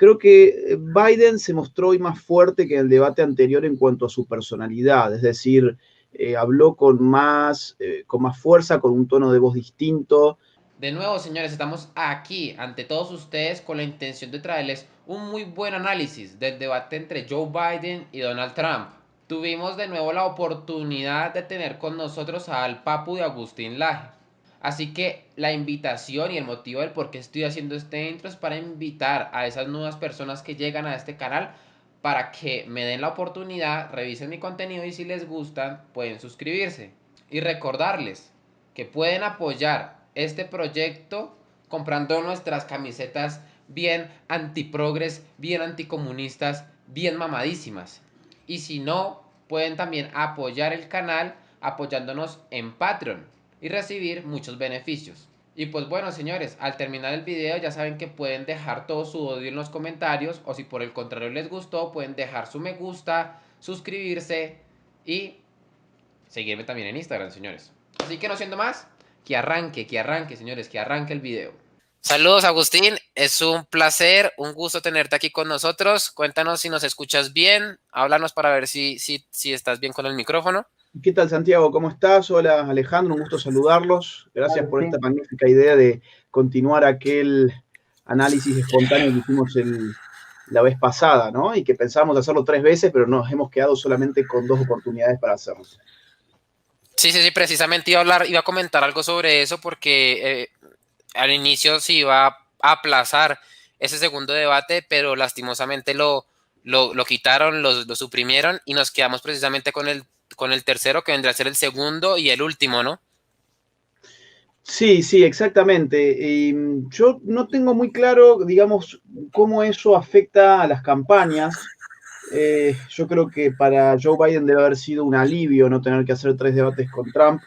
creo que Biden se mostró hoy más fuerte que en el debate anterior en cuanto a su personalidad, es decir, habló con más fuerza, con un tono de voz distinto. De nuevo, señores, estamos aquí ante todos ustedes con la intención de traerles un muy buen análisis del debate entre Joe Biden y Donald Trump. Tuvimos de nuevo la oportunidad de tener con nosotros al papu de Agustín Laje. Así que la invitación y el motivo del por qué estoy haciendo este intro es para invitar a esas nuevas personas que llegan a este canal para que me den la oportunidad, revisen mi contenido y si les gustan pueden suscribirse. Y recordarles que pueden apoyar este proyecto comprando nuestras camisetas bien antiprogres, bien anticomunistas, bien mamadísimas. Y si no, pueden también apoyar el canal apoyándonos en Patreon y recibir muchos beneficios. Y pues bueno, señores, al terminar el video ya saben que pueden dejar todo su odio en los comentarios o si por el contrario les gustó pueden dejar su me gusta, suscribirse y seguirme también en Instagram, señores. Así que no siendo más, que arranque, señores, que arranque el video. Saludos, Agustín. Es un placer, un gusto tenerte aquí con nosotros. Cuéntanos si nos escuchas bien. Háblanos para ver si estás bien con el micrófono. ¿Qué tal, Santiago? ¿Cómo estás? Hola, Alejandro, un gusto saludarlos. Gracias por esta Sí. magnífica idea de continuar aquel análisis espontáneo que hicimos la vez pasada, ¿no? Y que pensábamos hacerlo 3 veces, pero nos hemos quedado solamente con 2 oportunidades para hacerlo. Sí, precisamente iba a comentar algo sobre eso porque al inicio se iba a aplazar ese segundo debate, pero lastimosamente lo quitaron, lo suprimieron y nos quedamos precisamente con el tercero, que vendrá a ser el segundo y el último, ¿no? Sí, sí, exactamente. Y yo no tengo muy claro, digamos, cómo eso afecta a las campañas. Yo creo que para Joe Biden debe haber sido un alivio no tener que hacer 3 debates con Trump,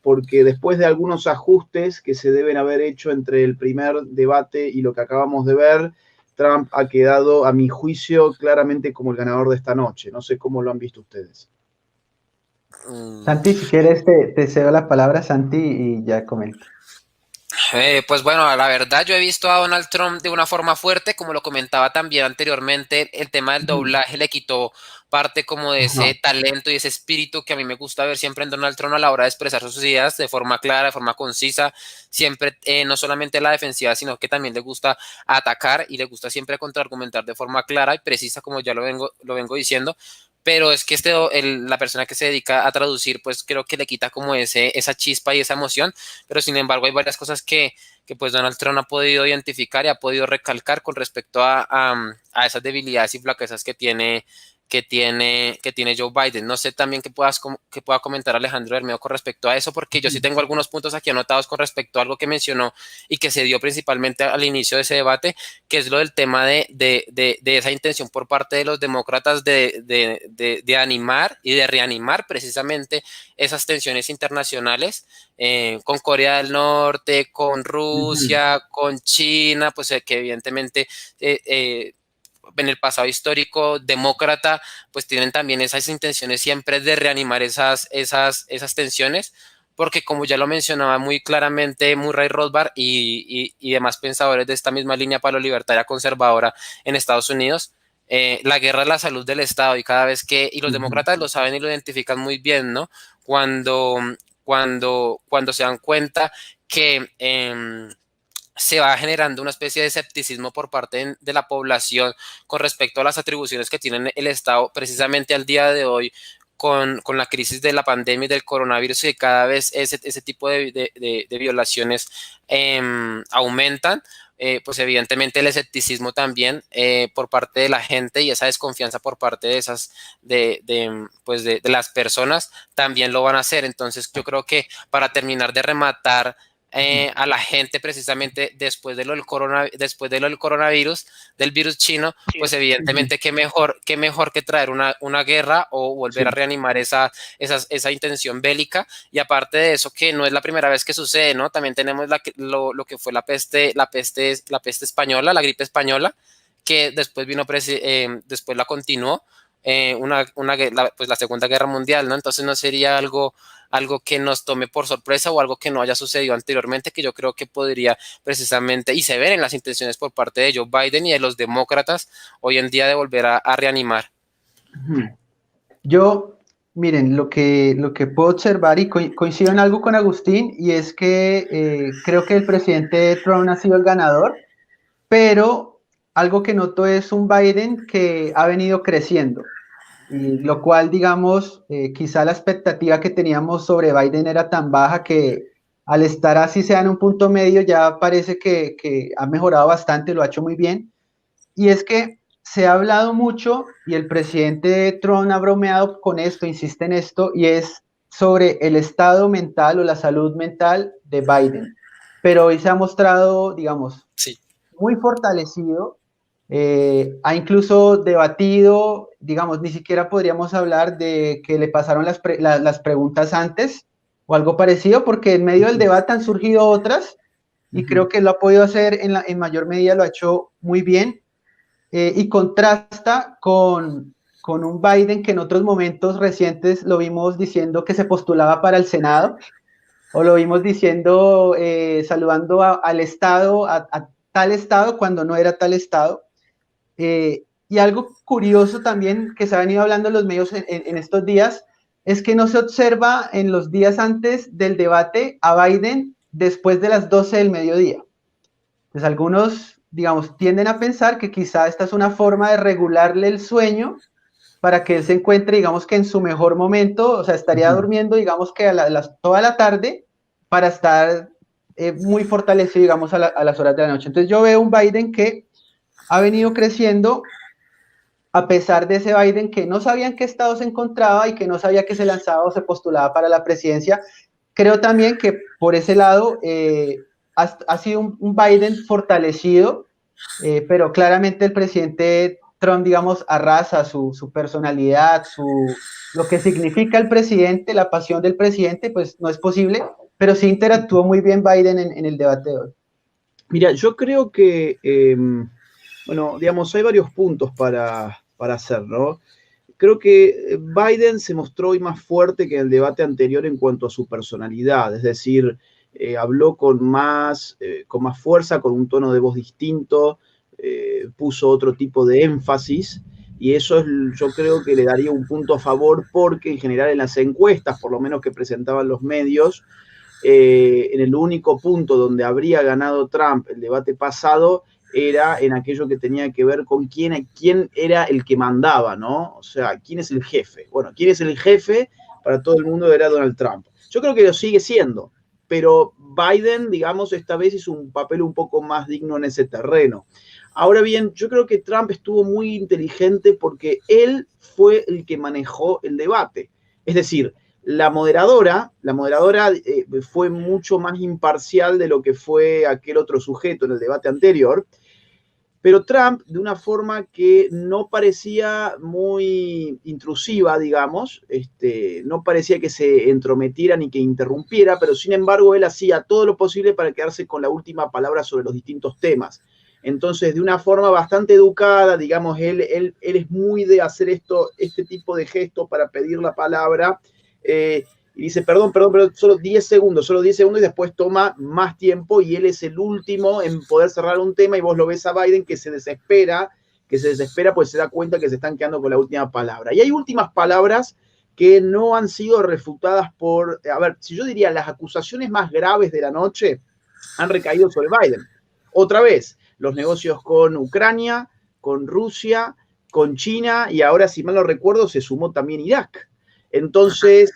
porque después de algunos ajustes que se deben haber hecho entre el primer debate y lo que acabamos de ver, Trump ha quedado, a mi juicio, claramente como el ganador de esta noche. No sé cómo lo han visto ustedes. Santi, si quieres te cedo la palabra, Santi, y ya comento. Pues bueno, la verdad yo he visto a Donald Trump de una forma fuerte, como lo comentaba también anteriormente, el tema del doblaje le quitó parte como de Ajá. ese talento y ese espíritu que a mí me gusta ver siempre en Donald Trump a la hora de expresar sus ideas de forma clara, de forma concisa, siempre no solamente la defensiva, sino que también le gusta atacar y le gusta siempre contraargumentar de forma clara y precisa, como ya lo vengo diciendo. Pero es que la persona que se dedica a traducir, pues creo que le quita como esa chispa y esa emoción, pero sin embargo hay varias cosas que pues Donald Trump ha podido identificar y ha podido recalcar con respecto a esas debilidades y flaquezas que tiene Joe Biden. No sé también que pueda comentar Alejandro Bermeo con respecto a eso, porque yo sí tengo algunos puntos aquí anotados con respecto a algo que mencionó y que se dio principalmente al inicio de ese debate, que es lo del tema de esa intención por parte de los demócratas de animar y de reanimar precisamente esas tensiones internacionales con Corea del Norte, con Ujú. Rusia, con China, pues que evidentemente en el pasado histórico demócrata, pues tienen también esas intenciones siempre de reanimar esas tensiones, porque como ya lo mencionaba muy claramente Murray Rothbard y demás pensadores de esta misma línea libertaria conservadora en Estados Unidos, la guerra es la salud del Estado y cada vez y los Ujú. demócratas lo saben y lo identifican muy bien, ¿no? Cuando, cuando se dan cuenta que se va generando una especie de escepticismo por parte de la población con respecto a las atribuciones que tiene el Estado precisamente al día de hoy con la crisis de la pandemia y del coronavirus y cada vez ese tipo de violaciones aumentan. Pues evidentemente el escepticismo también por parte de la gente y esa desconfianza por parte de pues de las personas también lo van a hacer. Entonces yo creo que para terminar de rematar a la gente precisamente después de lo del coronavirus, del virus chino, pues Ujú. evidentemente qué mejor que traer una guerra o volver a Sí. reanimar esa intención bélica. Y aparte de eso, que no es la primera vez que sucede, ¿no? También tenemos lo que fue la peste española, la gripe española, que después después la continuó. pues la Segunda Guerra Mundial, ¿no? Entonces no sería algo que nos tome por sorpresa o algo que no haya sucedido anteriormente, que yo creo que podría precisamente, y se ven en las intenciones por parte de Joe Biden y de los demócratas hoy en día de volver a reanimar. Yo, miren, lo que puedo observar y coincido en algo con Agustín, y es que creo que el presidente Trump ha sido el ganador, pero algo que noto es un Biden que ha venido creciendo, y lo cual, digamos, quizá la expectativa que teníamos sobre Biden era tan baja que al estar así sea en un punto medio ya parece que ha mejorado bastante, lo ha hecho muy bien. Y es que se ha hablado mucho y el presidente Trump ha bromeado con esto, insiste en esto, y es sobre el estado mental o la salud mental de Biden. Pero hoy se ha mostrado, digamos, Sí. muy fortalecido, ha incluso debatido, digamos, ni siquiera podríamos hablar de que le pasaron las preguntas antes o algo parecido, porque en medio del debate han surgido otras y creo que lo ha podido hacer en mayor medida, lo ha hecho muy bien, y contrasta con un Biden que en otros momentos recientes lo vimos diciendo que se postulaba para el Senado, o lo vimos diciendo, saludando al Estado, a tal Estado cuando no era tal Estado. Y algo curioso también que se ha venido hablando en los medios en estos días es que no se observa en los días antes del debate a Biden después de las 12 del mediodía. Pues algunos, digamos, tienden a pensar que quizá esta es una forma de regularle el sueño para que él se encuentre, digamos, que en su mejor momento, o sea, estaría durmiendo, digamos, que toda la tarde para estar muy fortalecido, digamos, a las horas de la noche. Entonces yo veo un Biden que ha venido creciendo a pesar de ese Biden que no sabía en qué estado se encontraba y que no sabía que se lanzaba o se postulaba para la presidencia. Creo también que por ese lado ha sido un Biden fortalecido, pero claramente el presidente Trump, digamos, arrasa su personalidad, lo que significa el presidente, la pasión del presidente, pues no es posible, pero sí interactuó muy bien Biden en el debate de hoy. Mira, yo creo que, bueno, digamos, hay varios puntos para hacer, ¿no? Creo que Biden se mostró hoy más fuerte que en el debate anterior en cuanto a su personalidad, es decir, habló con más fuerza, con un tono de voz distinto, puso otro tipo de énfasis, y eso yo creo que le daría un punto a favor porque en general en las encuestas, por lo menos que presentaban los medios, en el único punto donde habría ganado Trump el debate pasado era en aquello que tenía que ver con quién era el que mandaba, ¿no? O sea, quién es el jefe. Bueno, quién es el jefe para todo el mundo era Donald Trump. Yo creo que lo sigue siendo, pero Biden, digamos, esta vez hizo un papel un poco más digno en ese terreno. Ahora bien, yo creo que Trump estuvo muy inteligente porque él fue el que manejó el debate. Es decir, la moderadora fue mucho más imparcial de lo que fue aquel otro sujeto en el debate anterior, pero Trump, de una forma que no parecía muy intrusiva, digamos, no parecía que se entrometiera ni que interrumpiera, pero sin embargo él hacía todo lo posible para quedarse con la última palabra sobre los distintos temas. Entonces, de una forma bastante educada, digamos, él es muy de hacer este tipo de gestos para pedir la palabra, y dice, perdón, solo 10 segundos, y después toma más tiempo y él es el último en poder cerrar un tema y vos lo ves a Biden que se desespera pues se da cuenta que se están quedando con la última palabra. Y hay últimas palabras que no han sido refutadas si yo diría, las acusaciones más graves de la noche han recaído sobre Biden. Otra vez, los negocios con Ucrania, con Rusia, con China y ahora, si mal no recuerdo, se sumó también Irak. Entonces,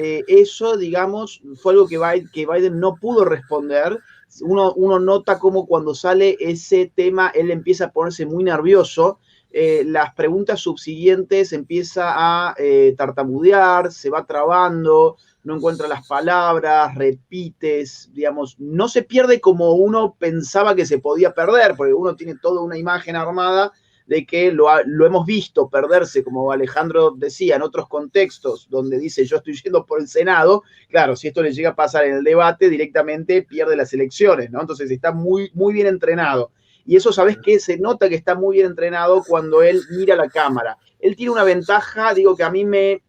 eso, digamos, fue algo que Biden no pudo responder. Uno nota cómo cuando sale ese tema, él empieza a ponerse muy nervioso. Las preguntas subsiguientes empieza a tartamudear, se va trabando, no encuentra las palabras, repites, digamos, no se pierde como uno pensaba que se podía perder, porque uno tiene toda una imagen armada de que lo hemos visto perderse, como Alejandro decía, en otros contextos, donde dice yo estoy yendo por el Senado. Claro, si esto le llega a pasar en el debate, directamente pierde las elecciones, ¿no? Entonces está muy, muy bien entrenado. Y eso, ¿sabes qué? Se nota que está muy bien entrenado cuando él mira la cámara. Él tiene una ventaja, digo, que a mí me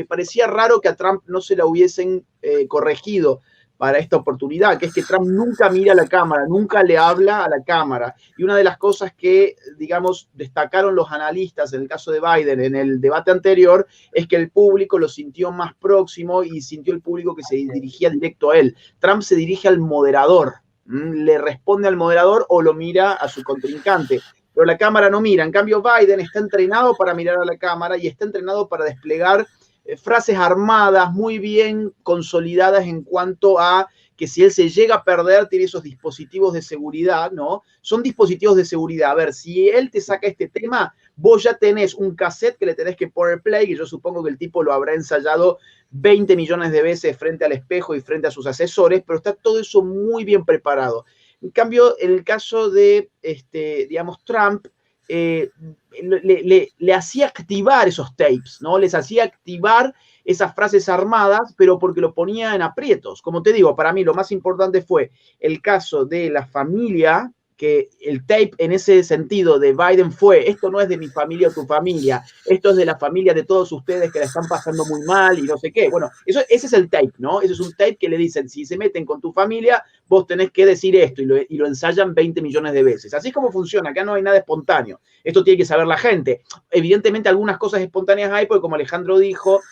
parecía raro que a Trump no se la hubiesen corregido para esta oportunidad, que es que Trump nunca mira a la cámara, nunca le habla a la cámara. Y una de las cosas que, digamos, destacaron los analistas en el caso de Biden en el debate anterior es que el público lo sintió más próximo y sintió el público que se dirigía directo a él. Trump se dirige al moderador, le responde al moderador o lo mira a su contrincante, pero la cámara no mira. En cambio, Biden está entrenado para mirar a la cámara y está entrenado para desplegar frases armadas muy bien consolidadas en cuanto a que si él se llega a perder, tiene esos dispositivos de seguridad, ¿no? Son dispositivos de seguridad. A ver, si él te saca este tema, vos ya tenés un cassette que le tenés que poner play, que yo supongo que el tipo lo habrá ensayado 20 millones de veces frente al espejo y frente a sus asesores, pero está todo eso muy bien preparado. En cambio, en el caso de, digamos, Trump, le hacía activar esos tapes, ¿no? Les hacía activar esas frases armadas, pero porque lo ponía en aprietos. Como te digo, para mí lo más importante fue el caso de la familia, que el tape en ese sentido de Biden fue, esto no es de mi familia o tu familia, esto es de la familia de todos ustedes que la están pasando muy mal y no sé qué. Bueno, ese es el tape, ¿no? Ese es un tape que le dicen, si se meten con tu familia, vos tenés que decir esto y lo ensayan 20 millones de veces. Así es como funciona, acá no hay nada espontáneo. Esto tiene que saber la gente. Evidentemente algunas cosas espontáneas hay, porque como Alejandro dijo,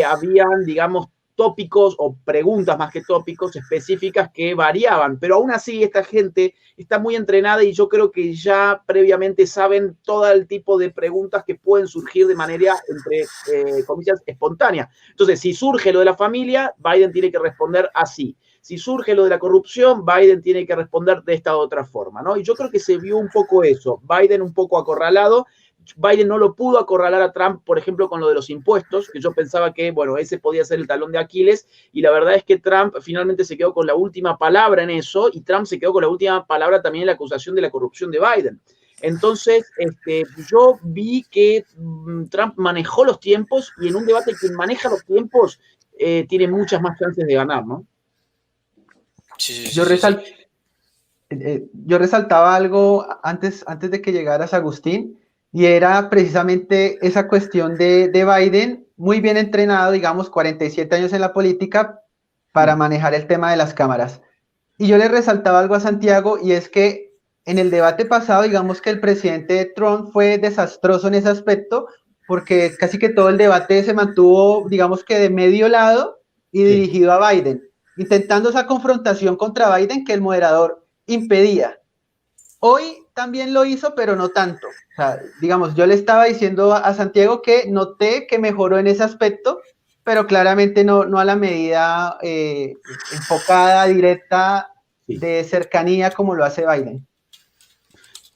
habían, digamos, tópicos o preguntas más que tópicos específicas que variaban, pero aún así esta gente está muy entrenada y yo creo que ya previamente saben todo el tipo de preguntas que pueden surgir de manera, entre comillas, espontánea. Entonces, si surge lo de la familia, Biden tiene que responder así. Si surge lo de la corrupción, Biden tiene que responder de esta otra forma, ¿no? Y yo creo que se vio un poco eso, Biden un poco acorralado. Biden no lo pudo acorralar a Trump, por ejemplo, con lo de los impuestos, que yo pensaba que, bueno, ese podía ser el talón de Aquiles, y la verdad es que Trump finalmente se quedó con la última palabra en eso, y Trump se quedó con la última palabra también en la acusación de la corrupción de Biden. Entonces, yo vi que Trump manejó los tiempos, y en un debate quien maneja los tiempos tiene muchas más chances de ganar, ¿no? Sí. Yo resaltaba algo antes de que llegaras, Agustín, y era precisamente esa cuestión de Biden, muy bien entrenado, digamos, 47 años en la política, para manejar el tema de las cámaras. Y yo le resaltaba algo a Santiago, y es que en el debate pasado, digamos que el presidente Trump fue desastroso en ese aspecto, porque casi que todo el debate se mantuvo, digamos que de medio lado y dirigido a Biden, intentando esa confrontación contra Biden que el moderador impedía. Hoy también lo hizo, pero no tanto. O sea, digamos, yo le estaba diciendo a Santiago que noté que mejoró en ese aspecto, pero claramente no a la medida enfocada, directa, de cercanía como lo hace Biden.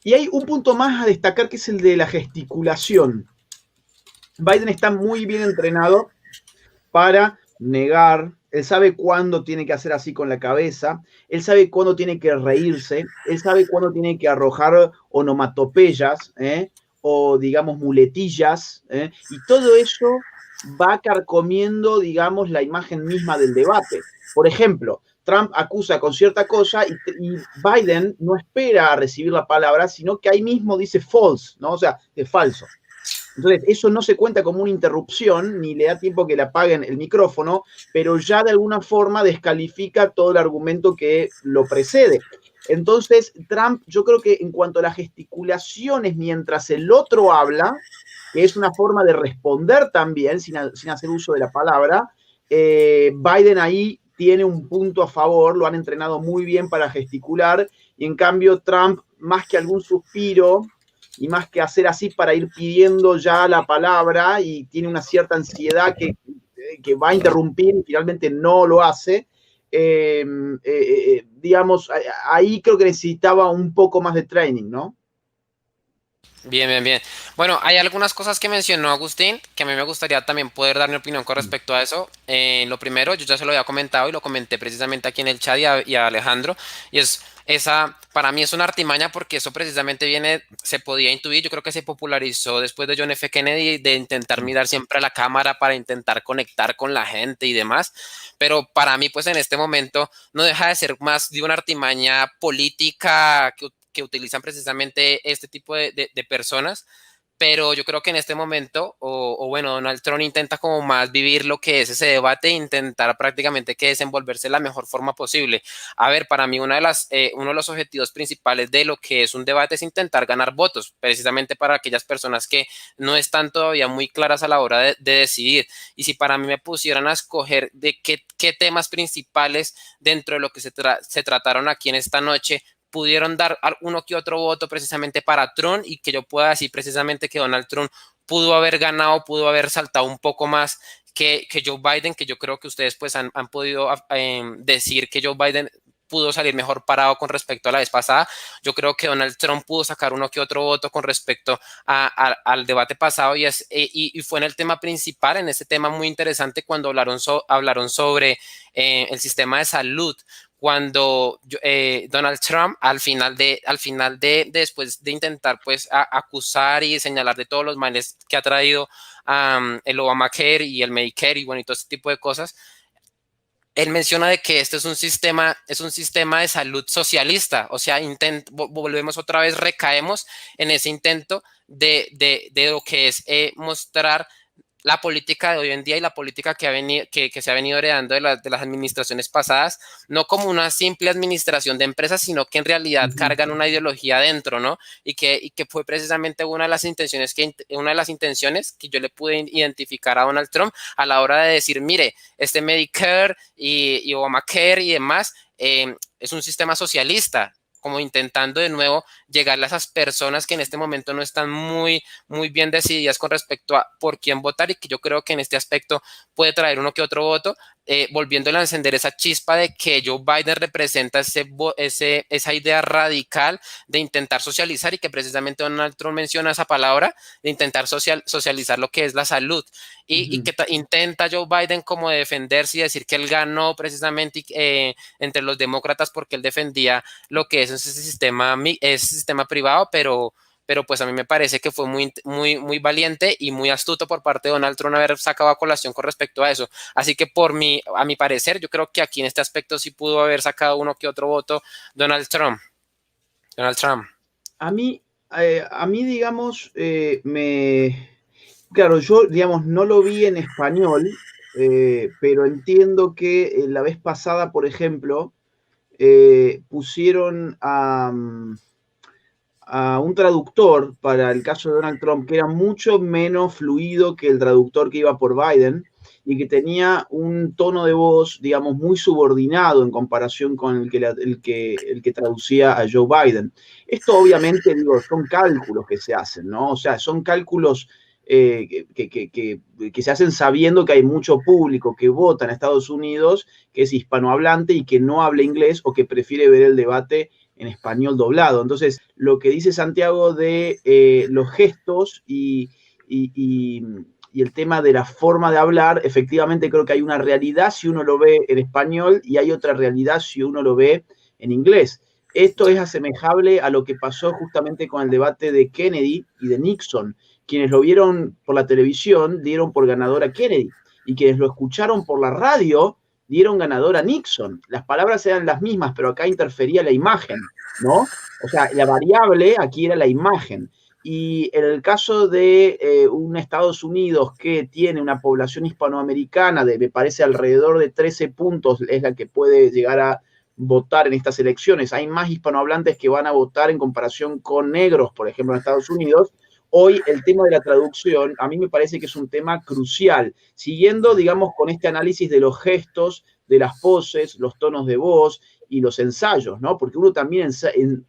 Y hay un punto más a destacar, que es el de la gesticulación. Biden está muy bien entrenado para negar, él sabe cuándo tiene que hacer así con la cabeza, él sabe cuándo tiene que reírse, él sabe cuándo tiene que arrojar onomatopeyas, o digamos muletillas, y todo eso va carcomiendo, digamos, la imagen misma del debate. Por ejemplo, Trump acusa con cierta cosa y Biden no espera a recibir la palabra, sino que ahí mismo dice false, ¿no? O sea, de falso. Entonces, eso no se cuenta como una interrupción, ni le da tiempo que le apaguen el micrófono, pero ya de alguna forma descalifica todo el argumento que lo precede. Entonces, Trump, yo creo que en cuanto a las gesticulaciones mientras el otro habla, que es una forma de responder también, sin hacer uso de la palabra, Biden ahí tiene un punto a favor, lo han entrenado muy bien para gesticular, y en cambio Trump, más que algún suspiro, y más que hacer así para ir pidiendo ya la palabra, y tiene una cierta ansiedad que va a interrumpir y finalmente no lo hace, digamos, ahí creo que necesitaba un poco más de training, ¿no? Bien. Bueno, hay algunas cosas que mencionó Agustín que a mí me gustaría también poder dar mi opinión con respecto a eso. Lo primero, yo ya se lo había comentado y lo comenté precisamente aquí en el chat y a Alejandro, y es esa, para mí es una artimaña, porque eso precisamente se podía intuir, yo creo que se popularizó después de John F. Kennedy, de intentar mirar siempre a la cámara para intentar conectar con la gente y demás, pero para mí pues en este momento no deja de ser más de una artimaña política que utilizan precisamente este tipo de personas. Pero yo creo que en este momento, bueno, Donald Trump intenta como más vivir lo que es ese debate e intentar prácticamente que desenvolverse de la mejor forma posible. A ver, para mí uno de los objetivos principales de lo que es un debate es intentar ganar votos, precisamente para aquellas personas que no están todavía muy claras a la hora de decidir. Y si para mí me pusieran a escoger de qué temas principales dentro de lo que se trataron aquí en esta noche, pudieron dar uno que otro voto precisamente para Trump y que yo pueda decir precisamente que Donald Trump pudo haber ganado, pudo haber saltado un poco más que Joe Biden, que yo creo que ustedes pues han podido decir que Joe Biden pudo salir mejor parado con respecto a la vez pasada. Yo creo que Donald Trump pudo sacar uno que otro voto con respecto al debate pasado y fue en el tema principal, en ese tema muy interesante cuando hablaron sobre el sistema de salud, cuando Donald Trump al final después de intentar pues acusar y señalar de todos los males que ha traído el Obamacare y el Medicare y bueno y todo ese tipo de cosas, él menciona de que este es un sistema de salud socialista, o sea, volvemos otra vez, recaemos en ese intento de lo que es mostrar la política de hoy en día y la política que se ha venido heredando de las administraciones pasadas, no como una simple administración de empresas, sino que en realidad cargan una ideología dentro, ¿no? Y que fue precisamente una de las intenciones que yo le pude identificar a Donald Trump a la hora de decir, mire, este Medicare y Obamacare y demás es un sistema socialista, como intentando de nuevo llegarle a esas personas que en este momento no están muy bien decididas con respecto a por quién votar y que yo creo que en este aspecto puede traer uno que otro voto, volviéndole a encender esa chispa de que Joe Biden representa esa idea radical de intentar socializar y que precisamente Donald Trump menciona esa palabra de intentar socializar lo que es la salud y que intenta Joe Biden como defenderse y decir que él ganó precisamente entre los demócratas porque él defendía lo que es ese sistema privado, pero pues a mí me parece que fue muy valiente y muy astuto por parte de Donald Trump haber sacado a colación con respecto a eso. Así que a mi parecer, yo creo que aquí en este aspecto sí pudo haber sacado uno que otro voto Donald Trump. A mí, digamos, claro, yo, digamos, no lo vi en español, pero entiendo que la vez pasada, por ejemplo, pusieron a un traductor para el caso de Donald Trump que era mucho menos fluido que el traductor que iba por Biden y que tenía un tono de voz, digamos, muy subordinado en comparación con el que traducía a Joe Biden. Esto obviamente, digo, son cálculos que se hacen, ¿no? O sea, son cálculos que se hacen sabiendo que hay mucho público que vota en Estados Unidos que es hispanohablante y que no habla inglés o que prefiere ver el debate en español doblado. Entonces, lo que dice Santiago de los gestos y el tema de la forma de hablar, efectivamente creo que hay una realidad si uno lo ve en español y hay otra realidad si uno lo ve en inglés. Esto es asemejable a lo que pasó justamente con el debate de Kennedy y de Nixon. Quienes lo vieron por la televisión dieron por ganador a Kennedy y quienes lo escucharon por la radio dieron ganador a Nixon. Las palabras eran las mismas, pero acá interfería la imagen, ¿no? O sea, la variable aquí era la imagen. Y en el caso de un Estados Unidos que tiene una población hispanoamericana de, me parece, alrededor de 13 puntos, es la que puede llegar a votar en estas elecciones. Hay más hispanohablantes que van a votar en comparación con negros, por ejemplo, en Estados Unidos. Hoy el tema de la traducción a mí me parece que es un tema crucial, siguiendo, digamos, con este análisis de los gestos, de las poses, los tonos de voz y los ensayos, ¿no? Porque uno también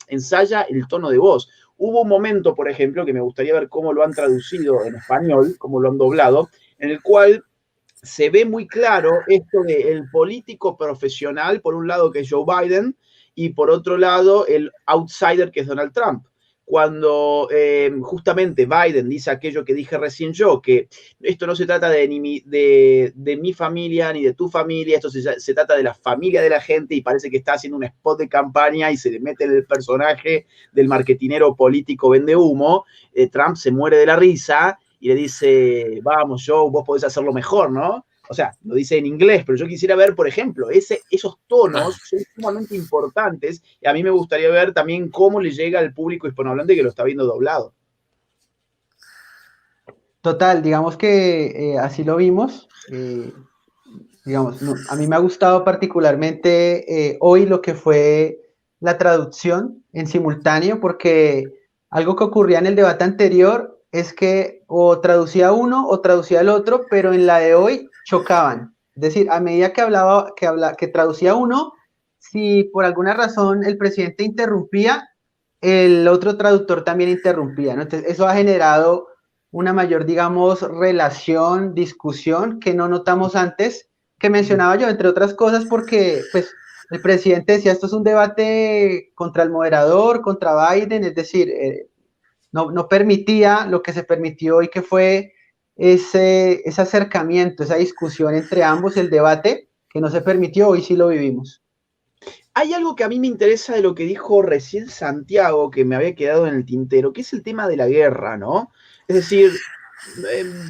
ensaya el tono de voz. Hubo un momento, por ejemplo, que me gustaría ver cómo lo han traducido en español, cómo lo han doblado, en el cual se ve muy claro esto del político profesional, por un lado que es Joe Biden, y por otro lado el outsider que es Donald Trump. Cuando justamente Biden dice aquello que dije recién yo, que esto no se trata de mi familia ni de tu familia, esto se trata de la familia de la gente y parece que está haciendo un spot de campaña y se le mete el personaje del marketinero político vende humo, Trump se muere de la risa y le dice, vamos Joe, vos podés hacerlo mejor, ¿no? o sea, lo dice en inglés, pero yo quisiera ver, por ejemplo, esos tonos son sumamente importantes y a mí me gustaría ver también cómo le llega al público hispanohablante que lo está viendo doblado. Total, digamos que así lo vimos. Digamos, a mí me ha gustado particularmente hoy lo que fue la traducción en simultáneo, porque algo que ocurría en el debate anterior es que o traducía uno o traducía el otro, pero en la de hoy chocaban. Es decir, a medida que traducía uno, si por alguna razón el presidente interrumpía, el otro traductor también interrumpía, ¿no? Entonces, eso ha generado una mayor, digamos, relación, discusión que no notamos antes, que mencionaba yo, entre otras cosas, porque pues el presidente decía, esto es un debate contra el moderador, contra Biden, es decir, no permitía lo que se permitió y que fue ese acercamiento, esa discusión entre ambos, el debate, que no se permitió, hoy sí lo vivimos. Hay algo que a mí me interesa de lo que dijo recién Santiago, que me había quedado en el tintero, que es el tema de la guerra, ¿no? Es decir,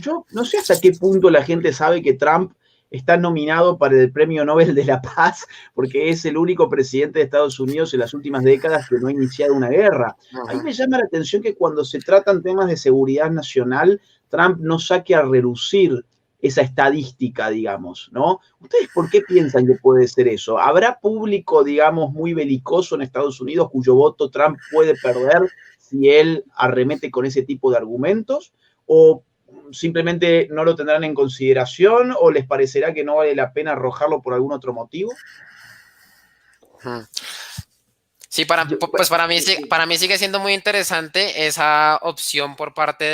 yo no sé hasta qué punto la gente sabe que Trump está nominado para el Premio Nobel de la Paz, porque es el único presidente de Estados Unidos en las últimas décadas que no ha iniciado una guerra. Ahí me llama la atención que cuando se tratan temas de seguridad nacional, Trump no saque a relucir esa estadística, digamos, ¿no? ¿Ustedes por qué piensan que puede ser eso? ¿Habrá público, digamos, muy belicoso en Estados Unidos cuyo voto Trump puede perder si él arremete con ese tipo de argumentos? ¿O simplemente no lo tendrán en consideración o les parecerá que no vale la pena arrojarlo por algún otro motivo? Sí, pues para mí sigue siendo muy interesante esa opción por parte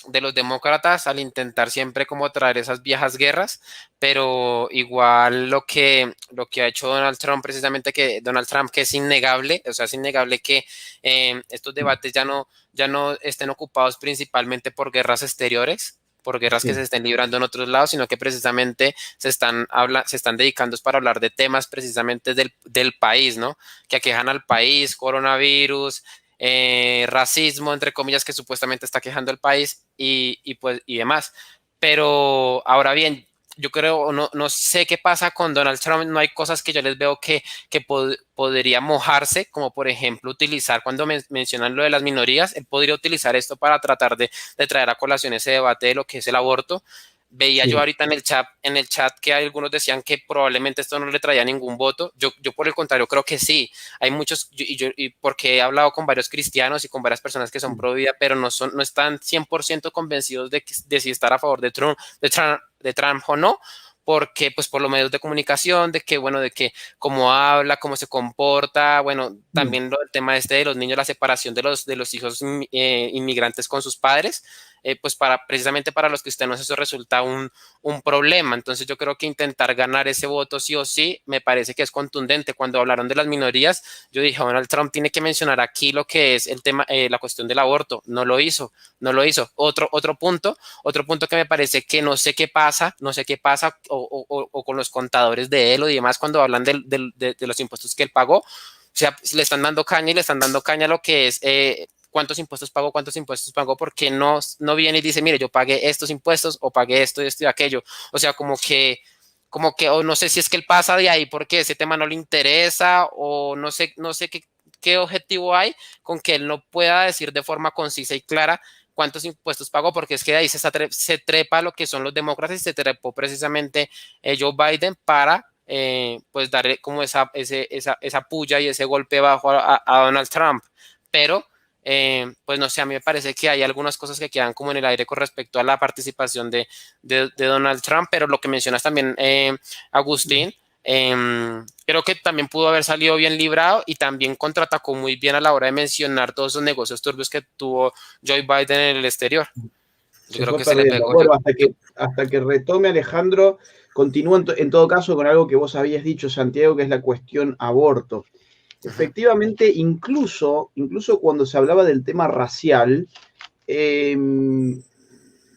de los demócratas al intentar siempre como traer esas viejas guerras, pero igual lo que ha hecho Donald Trump, precisamente que Donald Trump, que es innegable, o sea, es innegable que estos debates ya no estén ocupados principalmente por guerras exteriores, por guerras que se estén librando en otros lados, sino que precisamente se están dedicando para hablar de temas precisamente del país, ¿no? Que aquejan al país, coronavirus, racismo, entre comillas, que supuestamente está quejando el país y demás. Pero ahora bien, yo creo, no sé qué pasa con Donald Trump, no hay cosas que yo les veo que podría mojarse, como por ejemplo utilizar, cuando mencionan lo de las minorías, él podría utilizar esto para tratar de traer a colación ese debate de lo que es el aborto. Veía yo ahorita en el chat que algunos decían que probablemente esto no le traía ningún voto. Yo por el contrario creo que sí. Hay muchos, y porque he hablado con varios cristianos y con varias personas que son pro vida, pero no están 100% convencidos de si estar a favor de Trump o no, porque pues por los medios de comunicación, de que cómo habla, cómo se comporta, bueno, también el tema de los niños, la separación de los hijos inmigrantes con sus padres, pues precisamente para los cristianos eso resulta un problema. Entonces yo creo que intentar ganar ese voto sí o sí me parece que es contundente. Cuando hablaron de las minorías, yo dije, Donald Trump tiene que mencionar aquí lo que es el tema, la cuestión del aborto. No lo hizo. Otro punto que me parece que no sé qué pasa o con los contadores de él o demás cuando hablan de los impuestos que él pagó. O sea, le están dando caña a lo que es cuántos impuestos pagó, porque no viene y dice, mire, yo pagué estos impuestos o pagué esto y aquello. O sea, como que, o no sé si es que él pasa de ahí porque ese tema no le interesa o no sé qué objetivo hay con que él no pueda decir de forma concisa y clara cuántos impuestos pagó, porque es que de ahí se trepa lo que son los demócratas y se trepó precisamente Joe Biden para pues darle como esa puya y ese golpe bajo a Donald Trump. Pero pues no sé, a mí me parece que hay algunas cosas que quedan como en el aire con respecto a la participación de Donald Trump, pero lo que mencionas también, Agustín, creo que también pudo haber salido bien librado y también contraatacó muy bien a la hora de mencionar todos esos negocios turbios que tuvo Joe Biden en el exterior. Yo creo que se le pegó. Bueno, hasta que retome Alejandro, continúa en todo caso con algo que vos habías dicho, Santiago, que es la cuestión aborto. Efectivamente, incluso cuando se hablaba del tema racial,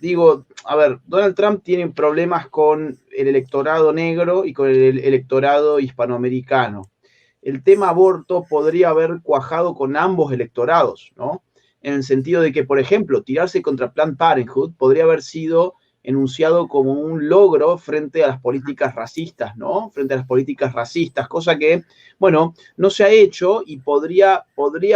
digo, a ver, Donald Trump tiene problemas con el electorado negro y con el electorado hispanoamericano. El tema aborto podría haber cuajado con ambos electorados, ¿no? En el sentido de que, por ejemplo, tirarse contra Planned Parenthood podría haber sido enunciado como un logro frente a las políticas racistas, ¿no? Frente a las políticas racistas, cosa que, bueno, no se ha hecho y podría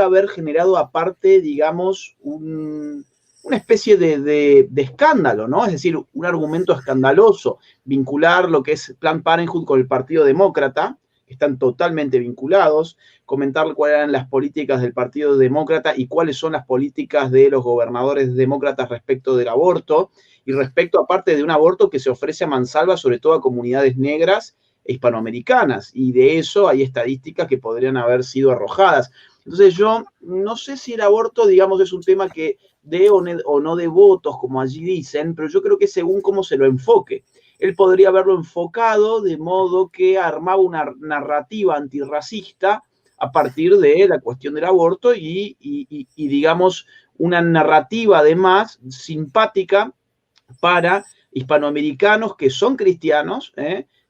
haber generado aparte, digamos, una especie de escándalo, ¿no? Es decir, un argumento escandaloso, vincular lo que es Planned Parenthood con el Partido Demócrata, que están totalmente vinculados, comentar cuáles eran las políticas del Partido Demócrata y cuáles son las políticas de los gobernadores demócratas respecto del aborto, y respecto aparte de un aborto que se ofrece a mansalva sobre todo a comunidades negras e hispanoamericanas, y de eso hay estadísticas que podrían haber sido arrojadas. Entonces yo no sé si el aborto, digamos, es un tema que dé o no dé votos, como allí dicen, pero yo creo que según cómo se lo enfoque. Él podría haberlo enfocado de modo que armaba una narrativa antirracista a partir de la cuestión del aborto y digamos, una narrativa además simpática para hispanoamericanos que son cristianos,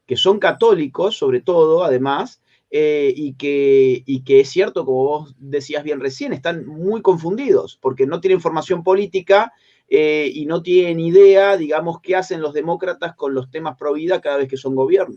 que son católicos sobre todo, además, y que es cierto, como vos decías bien recién, están muy confundidos porque no tienen formación política y no tienen idea, digamos, qué hacen los demócratas con los temas pro vida cada vez que son gobierno.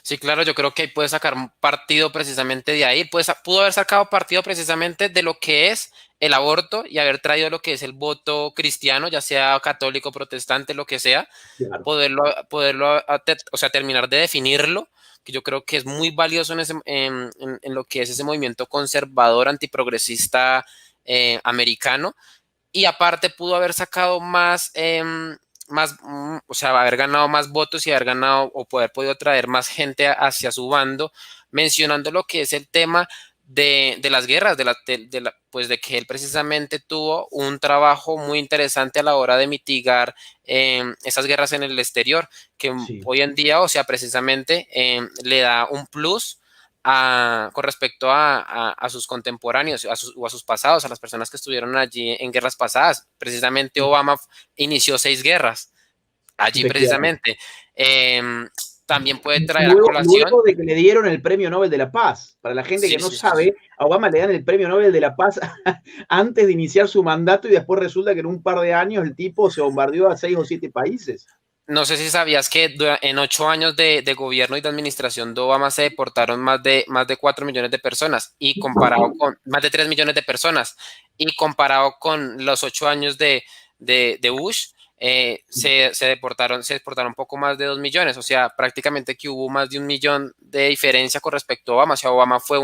Sí, claro, yo creo que ahí puede sacar partido precisamente de ahí. Pudo haber sacado partido precisamente de lo que es el aborto y haber traído lo que es el voto cristiano, ya sea católico, protestante, lo que sea, Claro. poderlo, o sea, terminar de definirlo, que yo creo que es muy valioso en lo que es ese movimiento conservador, antiprogresista americano. Y aparte pudo haber sacado o sea, haber ganado más votos y haber ganado o poder podido traer más gente hacia su bando, mencionando lo que es el tema de las guerras, pues de que él precisamente tuvo un trabajo muy interesante a la hora de mitigar esas guerras en el exterior, que Sí. hoy en día, o sea, precisamente le da un plus con respecto a sus contemporáneos o a sus pasados, a las personas que estuvieron allí en guerras pasadas. Precisamente Obama inició 6 guerras allí precisamente. También puede traer a colación. Luego de que le dieron el Premio Nobel de la Paz. Para la gente que no sabe, a Obama le dan el Premio Nobel de la Paz antes de iniciar su mandato y después resulta que en un par de años el tipo se bombardeó a 6 o 7 países. No sé si sabías que en 8 años de gobierno y de administración de Obama se deportaron más de 4 millones de personas y comparado con más de 3 millones de personas y comparado con los 8 años de Bush, se deportaron un poco más de 2 millones, o sea, prácticamente que hubo más de 1 millón de diferencia con respecto a Obama. O sea, Obama fue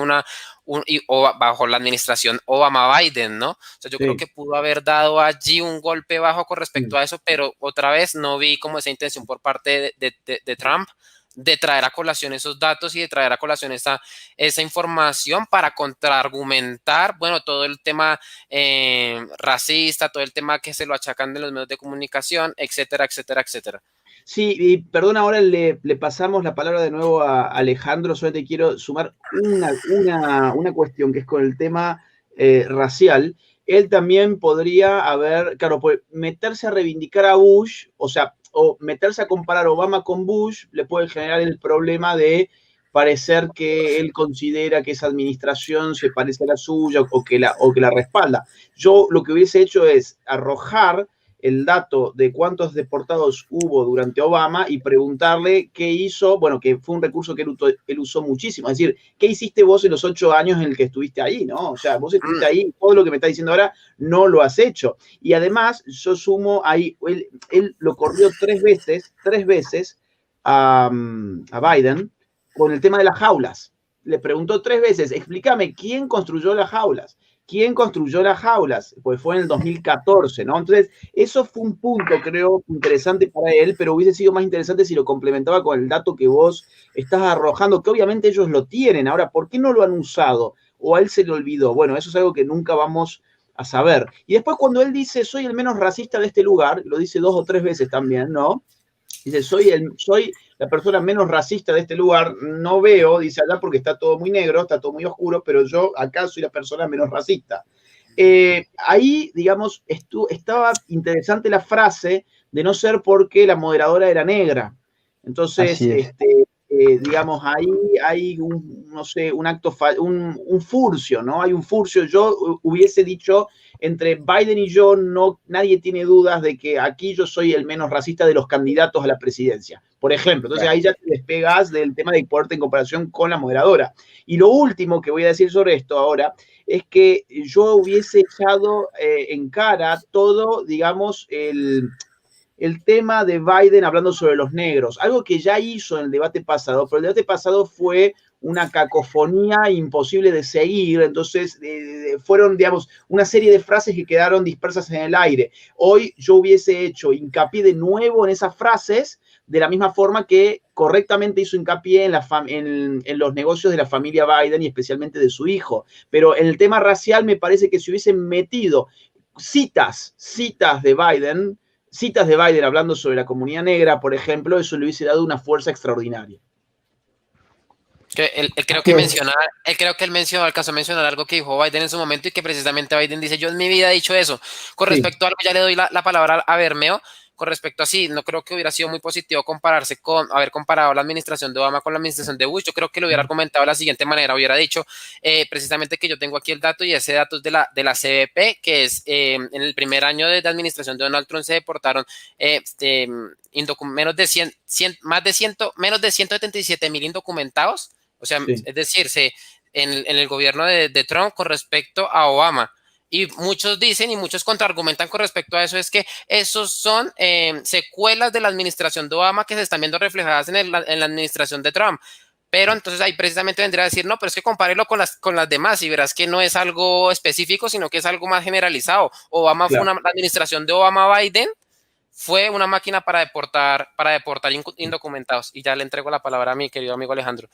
bajo la administración Obama-Biden, ¿no? O sea, yo creo que pudo haber dado allí un golpe bajo con respecto a eso, pero otra vez no vi como esa intención por parte de Trump de traer a colación esos datos y de traer a colación esa información para contraargumentar, bueno, todo el tema racista, todo el tema que se lo achacan de los medios de comunicación, etcétera, etcétera, etcétera. Sí, y perdón, ahora le pasamos la palabra de nuevo a Alejandro, solamente quiero sumar una cuestión que es con el tema racial. Él también podría haber, claro, meterse a reivindicar a Bush, o sea, o meterse a comparar Obama con Bush, le puede generar el problema de parecer que él considera que esa administración se parece a la suya o que la respalda. Yo lo que hubiese hecho es arrojar el dato de cuántos deportados hubo durante Obama y preguntarle qué hizo, bueno, que fue un recurso que él usó muchísimo, es decir, ¿qué hiciste vos en los 8 años en el que estuviste ahí, no? O sea, vos estuviste ahí, todo lo que me está diciendo ahora no lo has hecho. Y además, yo sumo ahí, él lo corrió 3 veces a Biden con el tema de las jaulas. Le preguntó 3 veces, explícame, ¿quién construyó las jaulas? ¿Quién construyó las jaulas? Pues fue en el 2014, ¿no? Entonces, eso fue un punto, creo, interesante para él, pero hubiese sido más interesante si lo complementaba con el dato que vos estás arrojando, que obviamente ellos lo tienen. Ahora, ¿por qué no lo han usado? ¿O a él se le olvidó? Bueno, eso es algo que nunca vamos a saber. Y después cuando él dice, soy el menos racista de este lugar, lo dice 2 o 3 veces también, ¿no? Dice, soy la persona menos racista de este lugar, no veo, dice allá porque está todo muy negro, está todo muy oscuro, pero yo acá soy la persona menos racista. Ahí, digamos, estaba interesante la frase de no ser porque la moderadora era negra. Entonces, digamos, ahí hay un, no sé, un acto, un furcio, ¿no? Hay un furcio. Yo hubiese dicho entre Biden y yo, nadie tiene dudas de que aquí yo soy el menos racista de los candidatos a la presidencia, por ejemplo. Entonces ahí ya te despegas del tema de fuerte en comparación con la moderadora. Y lo último que voy a decir sobre esto ahora es que yo hubiese echado en cara todo, digamos, el tema de Biden hablando sobre los negros, algo que ya hizo en el debate pasado, pero el debate pasado fue una cacofonía imposible de seguir, entonces fueron, digamos, una serie de frases que quedaron dispersas en el aire. Hoy yo hubiese hecho hincapié de nuevo en esas frases, de la misma forma que correctamente hizo hincapié en los negocios de la familia Biden y especialmente de su hijo. Pero en el tema racial me parece que si hubiesen metido citas de Biden hablando sobre la comunidad negra, por ejemplo, eso le hubiese dado una fuerza extraordinaria. Él creo que él mencionó, alcanzó a mencionar algo que dijo Biden en su momento y que precisamente Biden dice, yo en mi vida he dicho eso. Con respecto a algo, ya le doy la palabra a Bermeo, con respecto a sí, no creo que hubiera sido muy positivo haber comparado la administración de Obama con la administración de Bush. Yo creo que lo hubiera argumentado de la siguiente manera, hubiera dicho precisamente que yo tengo aquí el dato y ese dato es de la CBP, que es en el primer año de la administración de Donald Trump se deportaron menos de 177,000 indocumentados. O sea, sí. Es decir, en el gobierno de Trump con respecto a Obama. Y muchos dicen y muchos contraargumentan con respecto a eso, es que esos son secuelas de la administración de Obama que se están viendo reflejadas en la administración de Trump. Pero entonces ahí precisamente vendría a decir, no, pero es que compárelo con las demás y verás que no es algo específico, sino que es algo más generalizado. La administración de Obama-Biden fue una máquina para deportar indocumentados. Y ya le entrego la palabra a mi querido amigo Alejandro.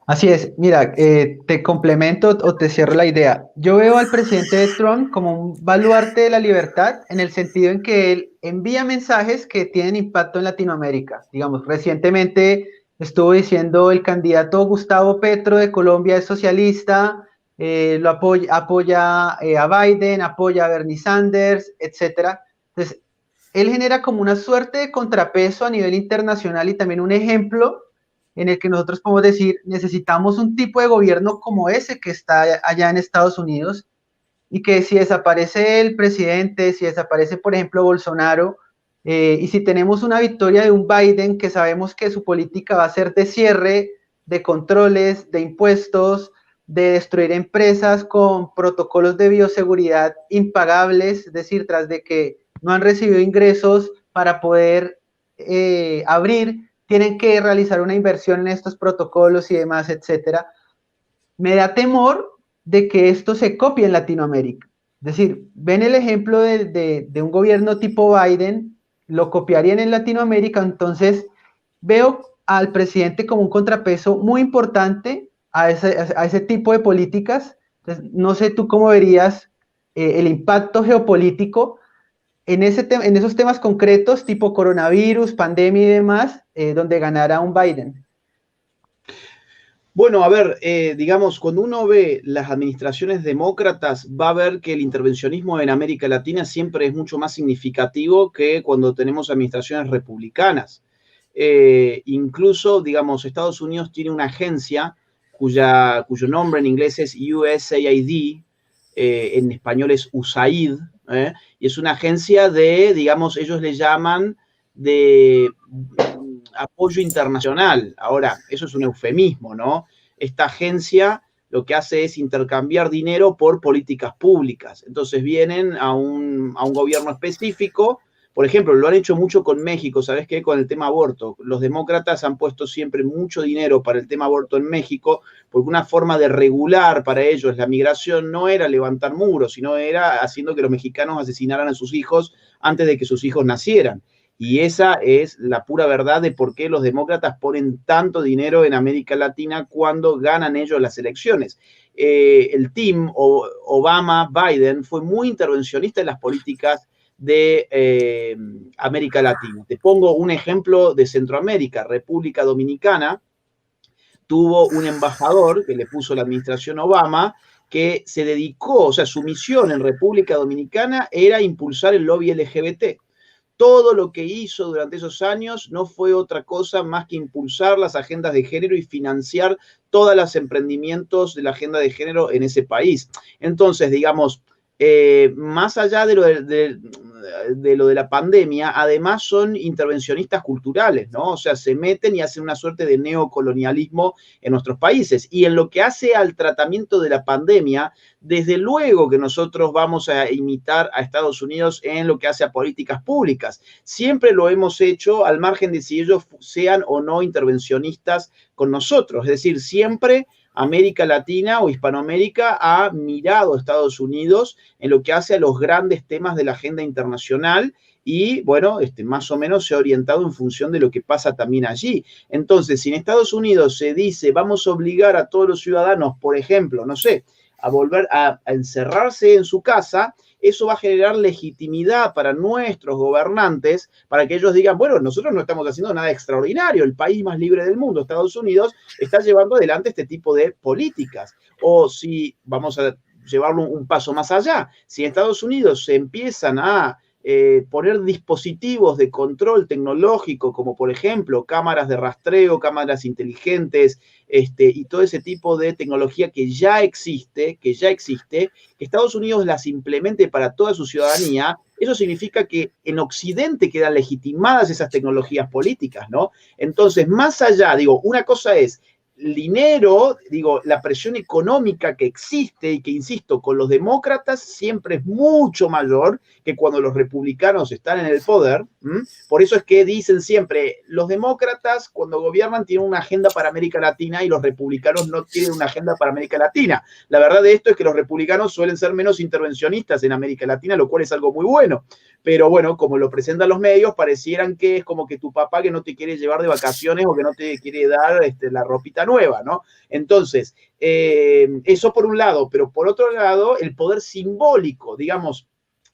Así es, mira, te complemento o te cierro la idea. Yo veo al presidente Trump como un baluarte de la libertad en el sentido en que él envía mensajes que tienen impacto en Latinoamérica. Digamos, recientemente estuvo diciendo el candidato Gustavo Petro de Colombia es socialista, lo apoya a Biden, apoya a Bernie Sanders, etc. Entonces, él genera como una suerte de contrapeso a nivel internacional y también un ejemplo en el que nosotros podemos decir, necesitamos un tipo de gobierno como ese que está allá en Estados Unidos y que si desaparece el presidente, si desaparece, por ejemplo, Bolsonaro, y si tenemos una victoria de un Biden que sabemos que su política va a ser de cierre, de controles, de impuestos, de destruir empresas con protocolos de bioseguridad impagables, es decir, tras de que no han recibido ingresos para poder abrir, tienen que realizar una inversión en estos protocolos y demás, etcétera. Me da temor de que esto se copie en Latinoamérica. Es decir, ven el ejemplo de un gobierno tipo Biden, lo copiarían en Latinoamérica, entonces veo al presidente como un contrapeso muy importante a ese tipo de políticas. Entonces, no sé tú cómo verías el impacto geopolítico en esos temas concretos, tipo coronavirus, pandemia y demás, donde ganará un Biden. Bueno, a ver, digamos, cuando uno ve las administraciones demócratas, va a ver que el intervencionismo en América Latina siempre es mucho más significativo que cuando tenemos administraciones republicanas. Incluso, digamos, Estados Unidos tiene una agencia cuyo nombre en inglés es USAID, en español es USAID, y es una agencia digamos, ellos le llaman de apoyo internacional. Ahora, eso es un eufemismo, ¿no? Esta agencia lo que hace es intercambiar dinero por políticas públicas. Entonces vienen a un gobierno específico. Por ejemplo, lo han hecho mucho con México, ¿sabes qué? Con el tema aborto. Los demócratas han puesto siempre mucho dinero para el tema aborto en México, porque una forma de regular para ellos la migración no era levantar muros, sino era haciendo que los mexicanos asesinaran a sus hijos antes de que sus hijos nacieran. Y esa es la pura verdad de por qué los demócratas ponen tanto dinero en América Latina cuando ganan ellos las elecciones. El team Obama-Biden fue muy intervencionista en las políticas de América Latina. Te pongo un ejemplo de Centroamérica. República Dominicana tuvo un embajador que le puso la administración Obama que se dedicó, o sea, su misión en República Dominicana era impulsar el lobby LGBT. Todo lo que hizo durante esos años no fue otra cosa más que impulsar las agendas de género y financiar todos los emprendimientos de la agenda de género en ese país. Entonces, digamos, más allá de lo de la pandemia, además son intervencionistas culturales, ¿no? O sea, se meten y hacen una suerte de neocolonialismo en nuestros países. Y en lo que hace al tratamiento de la pandemia, desde luego que nosotros vamos a imitar a Estados Unidos en lo que hace a políticas públicas. Siempre lo hemos hecho al margen de si ellos sean o no intervencionistas con nosotros. Es decir, siempre América Latina o Hispanoamérica ha mirado a Estados Unidos en lo que hace a los grandes temas de la agenda internacional y, bueno, más o menos se ha orientado en función de lo que pasa también allí. Entonces, si en Estados Unidos se dice vamos a obligar a todos los ciudadanos, por ejemplo, no sé, a volver a encerrarse en su casa, eso va a generar legitimidad para nuestros gobernantes, para que ellos digan, bueno, nosotros no estamos haciendo nada extraordinario, el país más libre del mundo, Estados Unidos, está llevando adelante este tipo de políticas. O si vamos a llevarlo un paso más allá, si en Estados Unidos se empiezan a poner dispositivos de control tecnológico, como por ejemplo cámaras de rastreo, cámaras inteligentes, y todo ese tipo de tecnología que ya existe, que Estados Unidos las implemente para toda su ciudadanía, eso significa que en Occidente quedan legitimadas esas tecnologías políticas, ¿no? Entonces, más allá, digo, una cosa es el dinero, digo, la presión económica que existe y que, insisto, con los demócratas siempre es mucho mayor que cuando los republicanos están en el poder. Por eso es que dicen siempre, los demócratas cuando gobiernan tienen una agenda para América Latina y los republicanos no tienen una agenda para América Latina. La verdad de esto es que los republicanos suelen ser menos intervencionistas en América Latina, lo cual es algo muy bueno. Pero bueno, como lo presentan los medios, parecieran que es como que tu papá que no te quiere llevar de vacaciones o que no te quiere dar la ropita nueva, ¿no? Entonces, eso por un lado, pero por otro lado, el poder simbólico, digamos,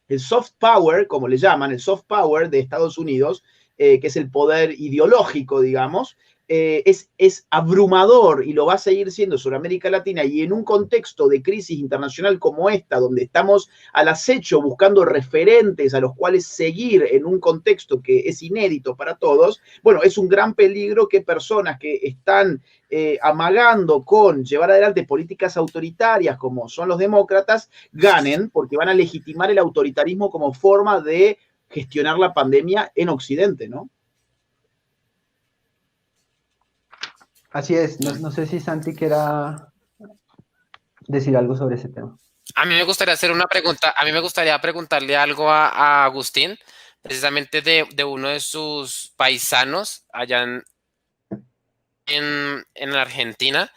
el soft power, como le llaman, el soft power de Estados Unidos, que es el poder ideológico, digamos, es abrumador y lo va a seguir siendo sobre América Latina y en un contexto de crisis internacional como esta, donde estamos al acecho buscando referentes a los cuales seguir en un contexto que es inédito para todos, bueno, es un gran peligro que personas que están amagando con llevar adelante políticas autoritarias como son los demócratas, ganen porque van a legitimar el autoritarismo como forma de gestionar la pandemia en Occidente, ¿no? Así es, no sé si Santi quiera decir algo sobre ese tema. A mí me gustaría hacer una pregunta, a mí me gustaría preguntarle algo a Agustín, precisamente de uno de sus paisanos allá en Argentina.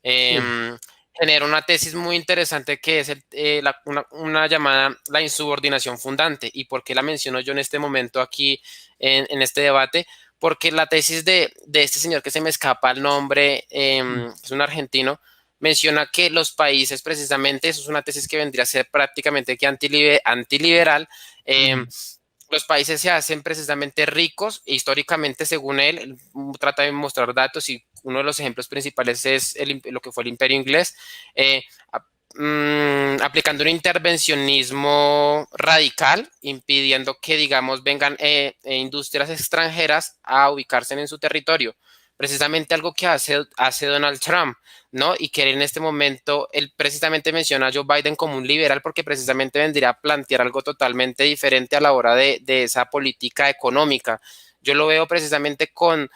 Genera una tesis muy interesante que es una llamada la insubordinación fundante. ¿Y por qué la menciono yo en este momento aquí en este debate? Porque la tesis de este señor que se me escapa el nombre, es un argentino, menciona que los países precisamente, eso es una tesis que vendría a ser prácticamente que antiliberal, los países se hacen precisamente ricos e históricamente, según él trata de mostrar datos y uno de los ejemplos principales es lo que fue el Imperio Inglés, aplicando un intervencionismo radical, impidiendo que, digamos, vengan industrias extranjeras a ubicarse en su territorio. Precisamente algo que hace Donald Trump, ¿no? Y que en este momento él precisamente menciona a Joe Biden como un liberal porque precisamente vendría a plantear algo totalmente diferente a la hora de esa política económica. Yo lo veo precisamente con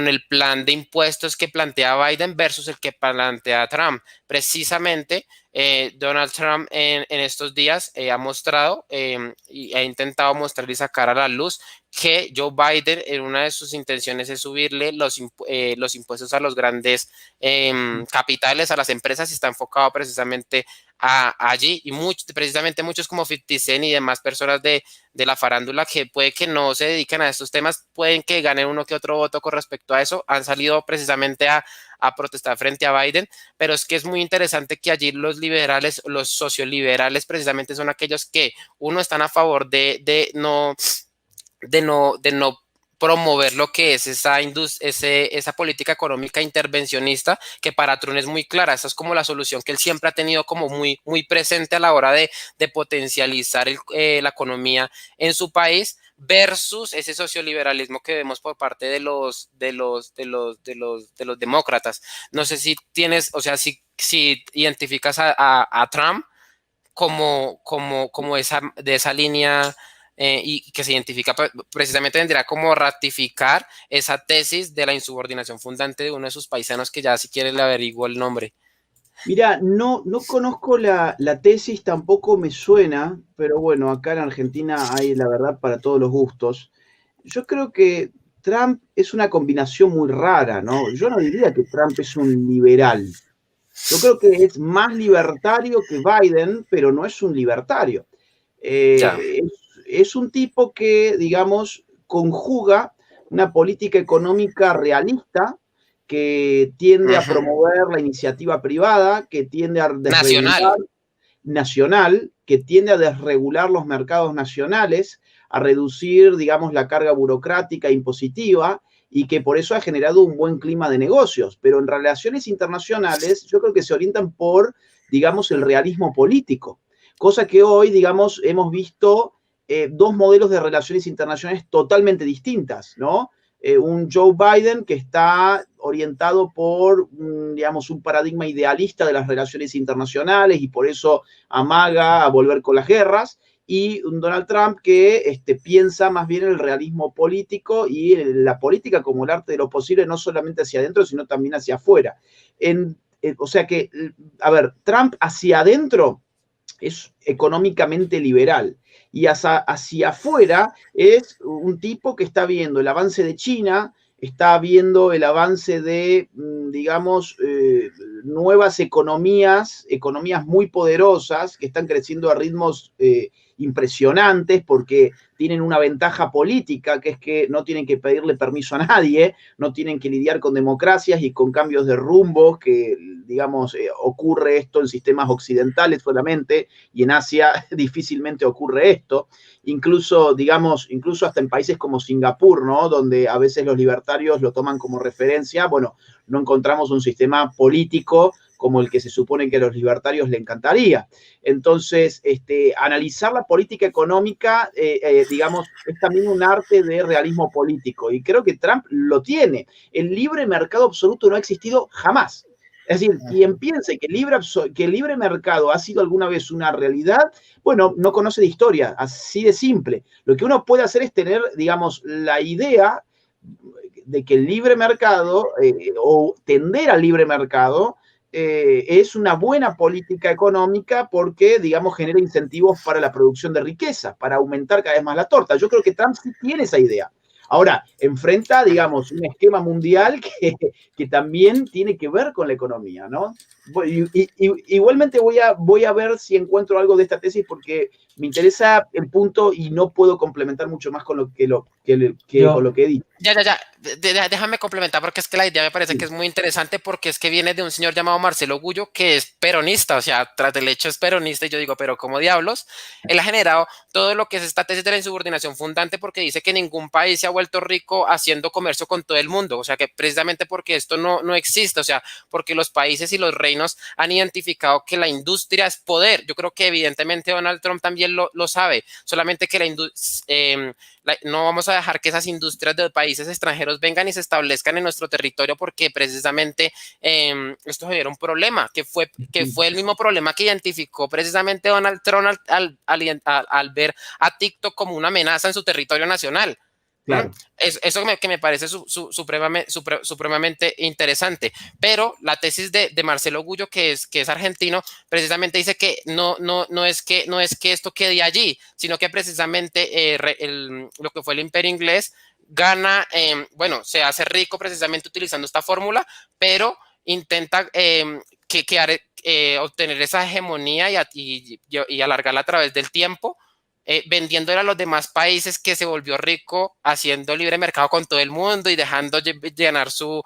el plan de impuestos que plantea Biden versus el que plantea Trump. Precisamente Donald Trump en estos días ha mostrado y ha intentado mostrar y sacar a la luz que Joe Biden en una de sus intenciones es subirle los impuestos a los grandes capitales, a las empresas, y está enfocado precisamente allí y precisamente muchos como 50 Cent y demás personas de la farándula que puede que no se dediquen a estos temas, pueden que ganen uno que otro voto con respecto a eso, han salido precisamente a protestar frente a Biden, pero es que es muy interesante que allí los liberales, los socioliberales precisamente son aquellos que uno están a favor de no promover lo que es esa política económica intervencionista que para Trump es muy clara. Esa es como la solución que él siempre ha tenido como muy, muy presente a la hora de potencializar la economía en su país versus ese socioliberalismo que vemos por parte de los demócratas. No sé si tienes, o sea, si identificas a Trump de esa línea y que se identifica precisamente vendría como ratificar esa tesis de la insubordinación fundante de uno de sus paisanos que ya si quiere le averiguo el nombre. Mira, no conozco la tesis, tampoco me suena, pero bueno, acá en Argentina hay la verdad para todos los gustos. Yo creo que Trump es una combinación muy rara, ¿no? Yo no diría que Trump es un liberal. Yo creo que es más libertario que Biden, pero no es un libertario. Ya. Es un tipo que, digamos, conjuga una política económica realista que tiende a Ujú. promover la iniciativa privada, que tiende a desregular Nacional. nacional, que tiende a desregular los mercados nacionales, a reducir, digamos, la carga burocrática e impositiva, y que por eso ha generado un buen clima de negocios. Pero en relaciones internacionales, yo creo que se orientan por, digamos, el realismo político, cosa que hoy, digamos, hemos visto dos modelos de relaciones internacionales totalmente distintas, ¿no? Un Joe Biden que está orientado por, digamos, un paradigma idealista de las relaciones internacionales y por eso amaga a volver con las guerras, y un Donald Trump que piensa más bien en el realismo político y en la política como el arte de lo posible, no solamente hacia adentro, sino también hacia afuera. O sea que, a ver, Trump hacia adentro es económicamente liberal y hacia afuera es un tipo que está viendo el avance de China, está viendo el avance de, digamos, nuevas economías muy poderosas que están creciendo a ritmos impresionantes porque tienen una ventaja política, que es que no tienen que pedirle permiso a nadie, no tienen que lidiar con democracias y con cambios de rumbos, que, digamos, ocurre esto en sistemas occidentales solamente, y en Asia difícilmente ocurre esto. Incluso, digamos, incluso hasta en países como Singapur, ¿no? Donde a veces los libertarios lo toman como referencia, bueno, no encontramos un sistema político como el que se supone que a los libertarios le encantaría. Entonces, analizar la política económica, digamos, es también un arte de realismo político, y creo que Trump lo tiene. El libre mercado absoluto no ha existido jamás. Es decir, quien piense que el libre mercado ha sido alguna vez una realidad, bueno, no conoce de historia, así de simple. Lo que uno puede hacer es tener, digamos, la idea de que el libre mercado o tender al libre mercado es una buena política económica porque, digamos, genera incentivos para la producción de riqueza, para aumentar cada vez más la torta. Yo creo que Trump sí tiene esa idea. Ahora, enfrenta, digamos, un esquema mundial que también tiene que ver con la economía, ¿no? Igualmente voy a ver si encuentro algo de esta tesis porque me interesa el punto y no puedo complementar mucho más con con lo que he dicho. Ya. Déjame complementar porque es que la idea me parece que es muy interesante porque es que viene de un señor llamado Marcelo Gullo que es peronista, o sea, tras del hecho es peronista y yo digo, pero ¿cómo diablos? Él ha generado todo lo que es esta tesis de la insubordinación fundante porque dice que ningún país se ha vuelto rico haciendo comercio con todo el mundo, o sea, que precisamente porque esto no existe, o sea, porque los países y los reinos han identificado que la industria es poder. Yo creo que evidentemente Donald Trump también lo sabe, solamente que no vamos a dejar que esas industrias de países extranjeros vengan y se establezcan en nuestro territorio porque precisamente esto genera un problema, que fue el mismo problema que identificó precisamente Donald Trump al ver a TikTok como una amenaza en su territorio nacional. Claro. Eso que me parece supremamente interesante. Pero la tesis de Marcelo Gullo, que es argentino, precisamente dice que no es que esto quede allí, sino que precisamente lo que fue el imperio inglés gana, bueno, se hace rico precisamente utilizando esta fórmula, pero intenta obtener esa hegemonía y alargarla a través del tiempo, vendiéndole a los demás países que se volvió rico haciendo libre mercado con todo el mundo y dejando llenar su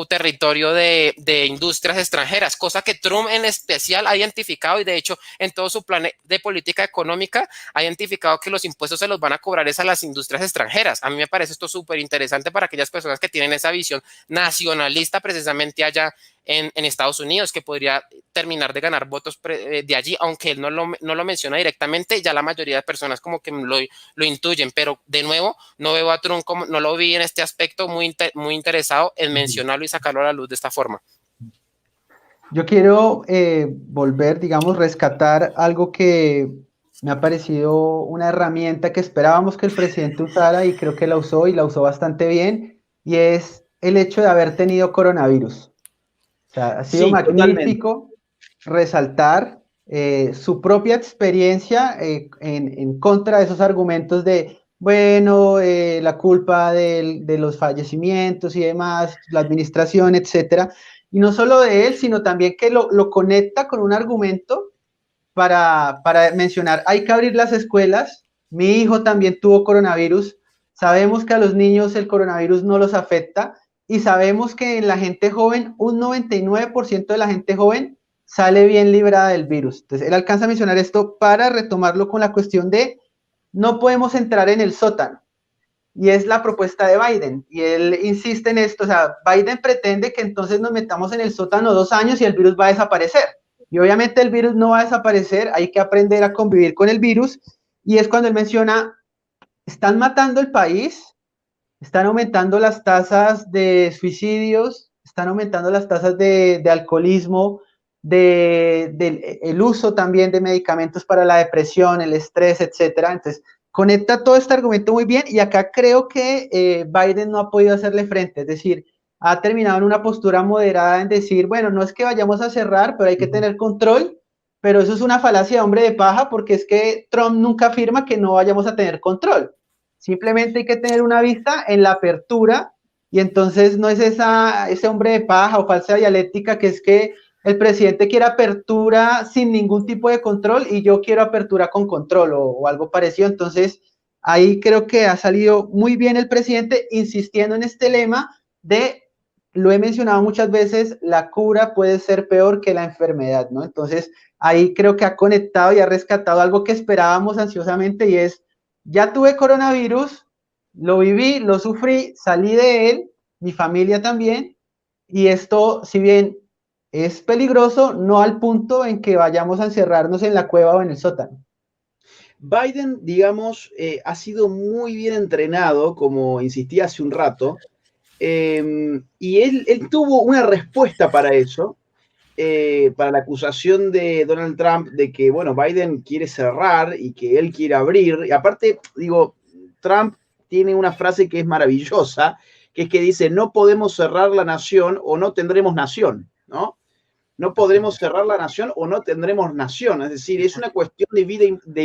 territorio de industrias extranjeras, cosa que Trump en especial ha identificado y de hecho en todo su plan de política económica ha identificado que los impuestos se los van a cobrar a las industrias extranjeras. A mí me parece esto súper interesante para aquellas personas que tienen esa visión nacionalista precisamente allá en Estados Unidos, que podría terminar de ganar votos de allí, aunque él no lo menciona directamente, ya la mayoría de personas como que lo intuyen, pero de nuevo, no veo a Trump como, no lo vi en este aspecto muy interesado en mencionarlo y sacarlo a la luz de esta forma. Yo quiero volver, digamos, rescatar algo que me ha parecido una herramienta que esperábamos que el presidente usara y creo que la usó y la usó bastante bien, y es el hecho de haber tenido coronavirus. O sea, ha sido Sí, totalmente. magnífico resaltar su propia experiencia en contra de esos argumentos de, bueno, la culpa de los fallecimientos y demás, la administración, etcétera. Y no solo de él, sino también que lo conecta con un argumento para mencionar, hay que abrir las escuelas, mi hijo también tuvo coronavirus, sabemos que a los niños el coronavirus no los afecta y sabemos que en la gente joven, un 99% de la gente joven sale bien librada del virus. Entonces, él alcanza a mencionar esto para retomarlo con la cuestión de no podemos entrar en el sótano. Y es la propuesta de Biden. Y él insiste en esto. O sea, Biden pretende que entonces nos metamos en el sótano 2 años y el virus va a desaparecer. Y obviamente el virus no va a desaparecer. Hay que aprender a convivir con el virus. Y es cuando él menciona, están matando el país, están aumentando las tasas de suicidios, están aumentando las tasas de alcoholismo, el uso también de medicamentos para la depresión, el estrés, etcétera. Entonces, conecta todo este argumento muy bien y acá creo que Biden no ha podido hacerle frente, es decir, ha terminado en una postura moderada en decir, bueno, no es que vayamos a cerrar, pero hay que tener control, pero eso es una falacia de hombre de paja porque es que Trump nunca afirma que no vayamos a tener control. Simplemente hay que tener una vista en la apertura y entonces no es ese hombre de paja o falsa dialéctica que es que el presidente quiere apertura sin ningún tipo de control y yo quiero apertura con control o algo parecido. Entonces, ahí creo que ha salido muy bien el presidente insistiendo en este lema de, lo he mencionado muchas veces, la cura puede ser peor que la enfermedad, ¿no? Entonces, ahí creo que ha conectado y ha rescatado algo que esperábamos ansiosamente y es, ya tuve coronavirus, lo viví, lo sufrí, salí de él, mi familia también, y esto, si bien es peligroso, no al punto en que vayamos a encerrarnos en la cueva o en el sótano. Biden, digamos, ha sido muy bien entrenado, como insistí hace un rato, y él tuvo una respuesta para eso, para la acusación de Donald Trump de que, bueno, Biden quiere cerrar y que él quiere abrir. Y aparte, digo, Trump tiene una frase que es maravillosa, que es que dice, no podemos cerrar la nación o no tendremos nación, ¿no? No podremos cerrar la nación o no tendremos nación. Es decir, es una cuestión de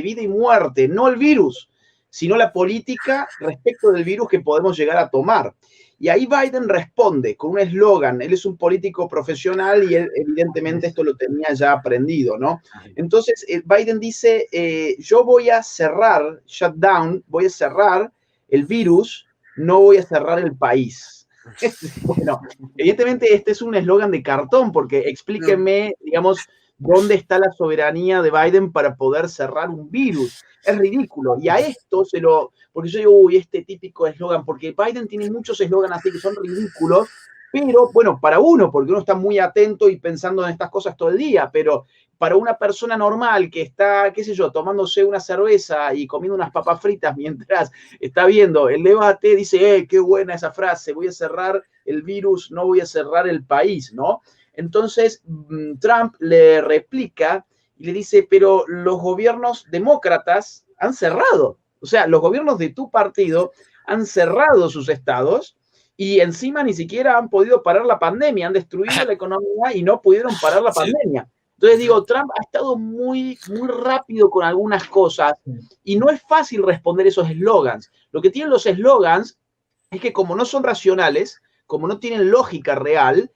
vida y muerte, no el virus, sino la política respecto del virus que podemos llegar a tomar. Y ahí Biden responde con un eslogan. Él es un político profesional y él, evidentemente esto lo tenía ya aprendido, ¿no? Entonces, Biden dice, yo voy a cerrar, shut down, voy a cerrar el virus, no voy a cerrar el país. Bueno, evidentemente este es un eslogan de cartón, porque explíquenme, digamos, dónde está la soberanía de Biden para poder cerrar un virus. Es ridículo. Y a esto porque yo digo, uy, este típico eslogan, porque Biden tiene muchos eslogans así que son ridículos, pero bueno, para uno, porque uno está muy atento y pensando en estas cosas todo el día, pero para una persona normal que está, qué sé yo, tomándose una cerveza y comiendo unas papas fritas mientras está viendo el debate, dice, qué buena esa frase, voy a cerrar el virus, no voy a cerrar el país, ¿no? Entonces, Trump le replica y le dice, pero los gobiernos demócratas han cerrado, o sea, los gobiernos de tu partido han cerrado sus estados y encima ni siquiera han podido parar la pandemia, han destruido la economía y no pudieron parar la pandemia. Entonces digo, Trump ha estado muy, muy rápido con algunas cosas y no es fácil responder esos eslogans. Lo que tienen los eslogans es que como no son racionales, como no tienen lógica real,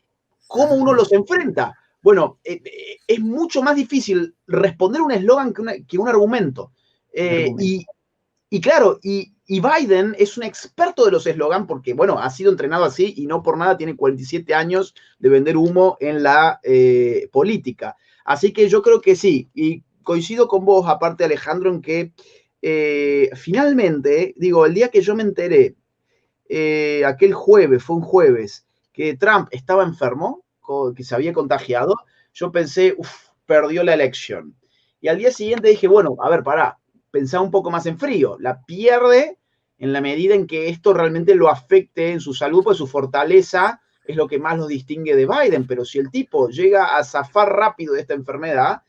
¿cómo uno los enfrenta? Bueno, es mucho más difícil responder un eslogan que un argumento. Y claro, y Biden es un experto de los eslogans porque, bueno, ha sido entrenado así y no por nada tiene 47 años de vender humo en la política. Así que yo creo que sí, y coincido con vos, aparte Alejandro, en que finalmente, digo, el día que yo me enteré, aquel jueves, fue un jueves, que Trump estaba enfermo, que se había contagiado, yo pensé, perdió la elección. Y al día siguiente dije, bueno, a ver, pará, pensá un poco más en frío, la pierde en la medida en que esto realmente lo afecte en su salud, pues su fortaleza es lo que más los distingue de Biden, pero si el tipo llega a zafar rápido de esta enfermedad,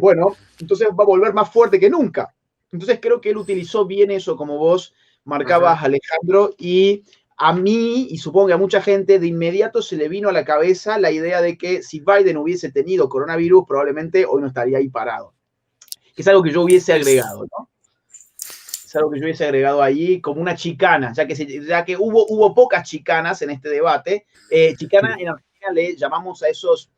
bueno, entonces va a volver más fuerte que nunca. Entonces creo que él utilizó bien eso, como vos marcabas, Alejandro, y a mí, y supongo que a mucha gente, de inmediato se le vino a la cabeza la idea de que si Biden hubiese tenido coronavirus, probablemente hoy no estaría ahí parado. Que es algo que yo hubiese agregado, ¿no? Es algo que yo hubiese agregado allí como una chicana, ya que hubo pocas chicanas en este debate. Chicana en Argentina le llamamos a esos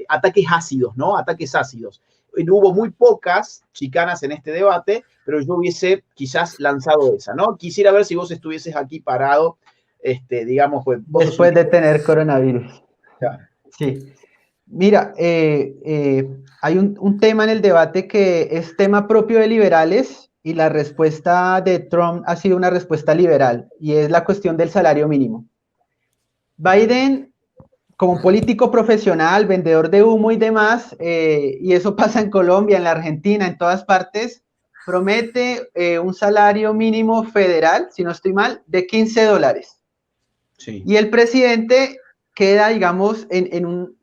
ataques ácidos, ¿no? Ataques ácidos. Hubo muy pocas chicanas en este debate, pero yo hubiese quizás lanzado esa, ¿no? Quisiera ver si vos estuvieses aquí parado, digamos, pues... Después de tener coronavirus. Claro. Sí. Mira, hay un tema en el debate que es tema propio de liberales y la respuesta de Trump ha sido una respuesta liberal y es la cuestión del salario mínimo. Biden, como político profesional, vendedor de humo y demás, y eso pasa en Colombia, en la Argentina, en todas partes, promete un salario mínimo federal, si no estoy mal, de $15. Sí. Y el presidente queda, digamos, en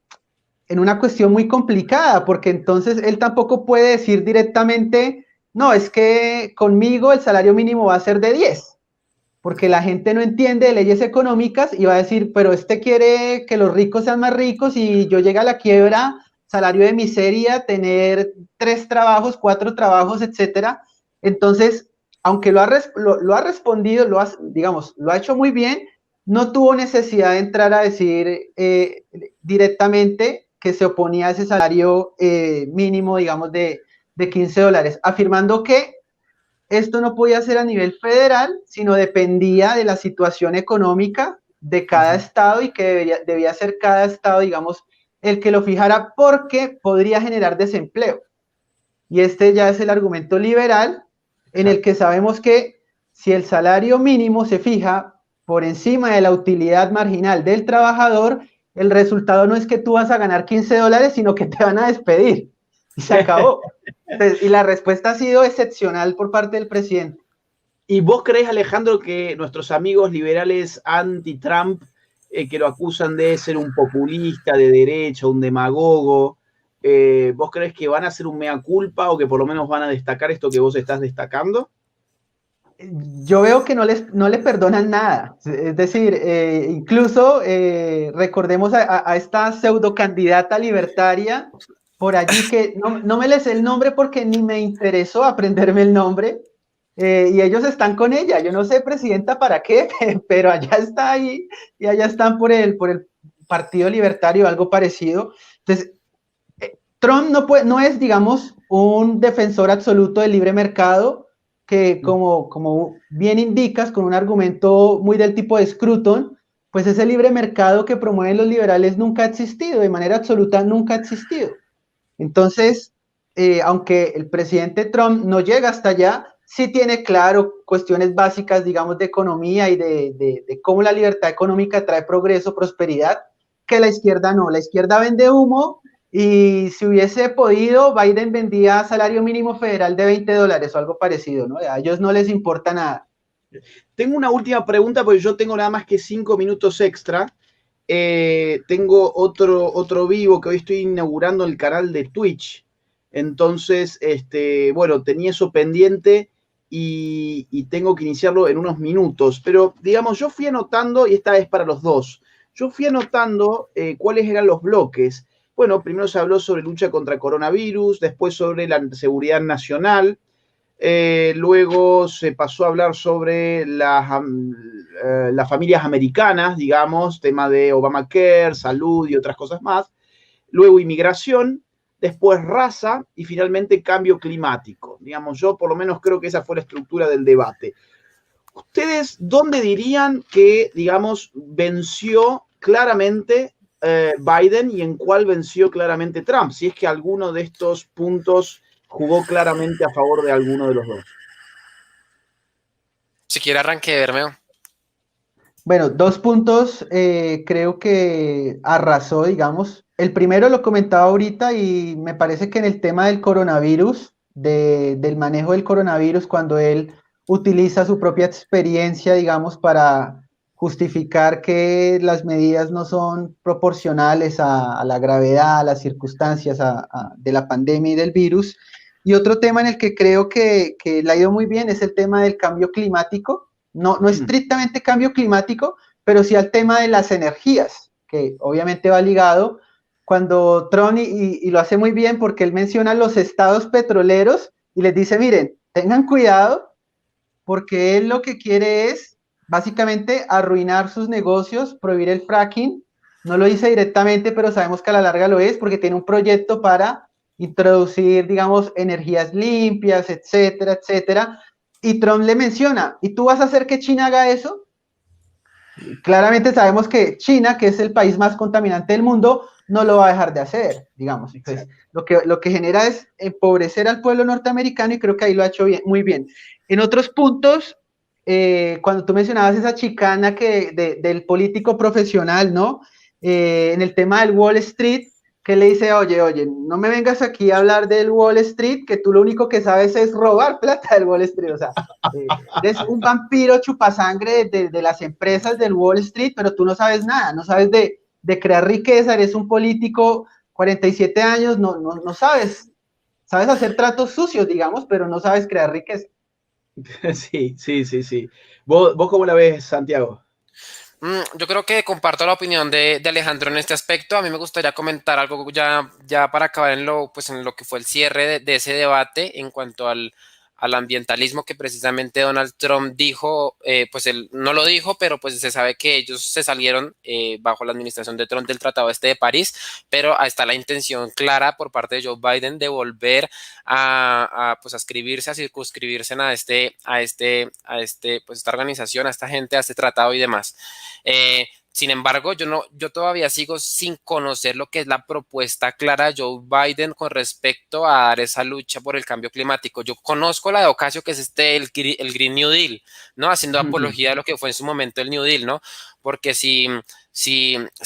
una cuestión muy complicada, porque entonces él tampoco puede decir directamente, no, es que conmigo el salario mínimo va a ser de 10, porque la gente no entiende de leyes económicas y va a decir, pero este quiere que los ricos sean más ricos y yo llegue a la quiebra, salario de miseria, tener 3 trabajos, 4 trabajos, etcétera. Entonces, aunque lo ha respondido, digamos, lo ha hecho muy bien, no tuvo necesidad de entrar a decir directamente que se oponía a ese salario mínimo, digamos, de $15, afirmando que esto no podía ser a nivel federal, sino dependía de la situación económica de cada estado y que debía ser cada estado, digamos, el que lo fijara porque podría generar desempleo. Y este ya es el argumento liberal en el que sabemos que si el salario mínimo se fija por encima de la utilidad marginal del trabajador, el resultado no es que tú vas a ganar $15, sino que te van a despedir. Y se acabó. Entonces, y la respuesta ha sido excepcional por parte del presidente. ¿Y vos crees, Alejandro, que nuestros amigos liberales anti-Trump, que lo acusan de ser un populista de derecha, un demagogo, vos crees que van a hacer un mea culpa o que por lo menos van a destacar esto que vos estás destacando? Yo veo que no le perdonan nada. Es decir, incluso recordemos a esta pseudo candidata libertaria por allí que no me les sé el nombre porque ni me interesó aprenderme el nombre, y ellos están con ella. Yo no sé, presidenta, para qué, pero allá está ahí y allá están por el Partido Libertario, algo parecido. Entonces, Trump no es, digamos, un defensor absoluto del libre mercado, que como bien indicas, con un argumento muy del tipo de Scruton, pues ese libre mercado que promueven los liberales nunca ha existido, de manera absoluta nunca ha existido. Entonces, aunque el presidente Trump no llega hasta allá, sí tiene claro cuestiones básicas, digamos, de economía y de cómo la libertad económica trae progreso, prosperidad, que la izquierda no. La izquierda vende humo. Y si hubiese podido, Biden vendía salario mínimo federal de $20 o algo parecido, ¿no? A ellos no les importa nada. Tengo una última pregunta porque yo tengo nada más que 5 minutos extra. Tengo otro vivo que hoy estoy inaugurando el canal de Twitch. Entonces, bueno, tenía eso pendiente y tengo que iniciarlo en unos minutos. Pero, digamos, yo fui anotando, y esta es para los dos, yo fui anotando cuáles eran los bloques. Bueno, primero se habló sobre lucha contra coronavirus, después sobre la seguridad nacional, luego se pasó a hablar sobre las familias americanas, digamos, tema de Obamacare, salud y otras cosas más, luego inmigración, después raza y finalmente cambio climático. Digamos, yo por lo menos creo que esa fue la estructura del debate. ¿Ustedes dónde dirían que, digamos, venció claramente Biden y en cuál venció claramente Trump? Si es que alguno de estos puntos jugó claramente a favor de alguno de los dos. Si quiere arranque, Bermeo. Bueno, 2 puntos creo que arrasó, digamos. El primero lo comentaba ahorita y me parece que en el tema del coronavirus, del manejo del coronavirus, cuando él utiliza su propia experiencia, digamos, para justificar que las medidas no son proporcionales a la gravedad, a las circunstancias de la pandemia y del virus. Y otro tema en el que creo que le ha ido muy bien es el tema del cambio climático, no estrictamente cambio climático, pero sí al tema de las energías, que obviamente va ligado. Cuando Trump, y lo hace muy bien porque él menciona los estados petroleros y les dice, miren, tengan cuidado, porque él lo que quiere es básicamente arruinar sus negocios, prohibir el fracking. No lo dice directamente, pero sabemos que a la larga lo es, porque tiene un proyecto para introducir, digamos, energías limpias, etcétera, etcétera. Y Trump le menciona, ¿y tú vas a hacer que China haga eso? Claramente sabemos que China, que es el país más contaminante del mundo, no lo va a dejar de hacer, digamos. Entonces, lo que genera es empobrecer al pueblo norteamericano y creo que ahí lo ha hecho bien, muy bien. En otros puntos, cuando tú mencionabas esa chicana del político profesional, ¿no? En el tema del Wall Street, que le dice, oye, no me vengas aquí a hablar del Wall Street, que tú lo único que sabes es robar plata del Wall Street. O sea, eres un vampiro chupasangre de las empresas del Wall Street, pero tú no sabes nada, no sabes de crear riqueza, eres un político, 47 años, no sabes hacer tratos sucios, digamos, pero no sabes crear riqueza. Sí. ¿Vos cómo la ves, Santiago? Yo creo que comparto la opinión de Alejandro en este aspecto. A mí me gustaría comentar algo ya para acabar en lo que fue el cierre de ese debate en cuanto al ambientalismo que precisamente Donald Trump dijo, pues él no lo dijo, pero pues se sabe que ellos se salieron bajo la administración de Trump del Tratado de París, pero está la intención clara por parte de Joe Biden de volver pues a escribirse, a circunscribirse pues esta organización, a esta gente, a este tratado y demás. Sin embargo, yo todavía sigo sin conocer lo que es la propuesta clara de Joe Biden con respecto a dar esa lucha por el cambio climático. Yo conozco la de Ocasio, que es el Green New Deal, ¿no? Haciendo apología de lo que fue en su momento el New Deal, ¿no? Porque si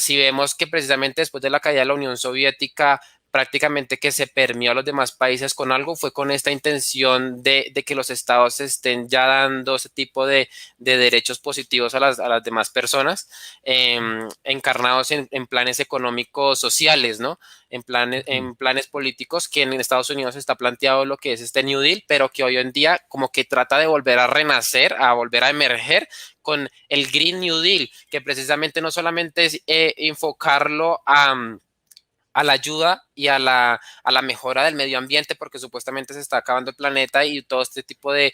vemos que precisamente después de la caída de la Unión Soviética, prácticamente que se permeó a los demás países con algo, fue con esta intención de que los estados estén ya dando ese tipo de derechos positivos a las demás personas, encarnados en planes económicos sociales, ¿no? En planes políticos, que en Estados Unidos está planteado lo que es este New Deal, pero que hoy en día como que trata de volver a renacer, a volver a emerger con el Green New Deal, que precisamente no solamente es enfocarlo a la ayuda y a la mejora del medio ambiente, porque supuestamente se está acabando el planeta y todo este tipo de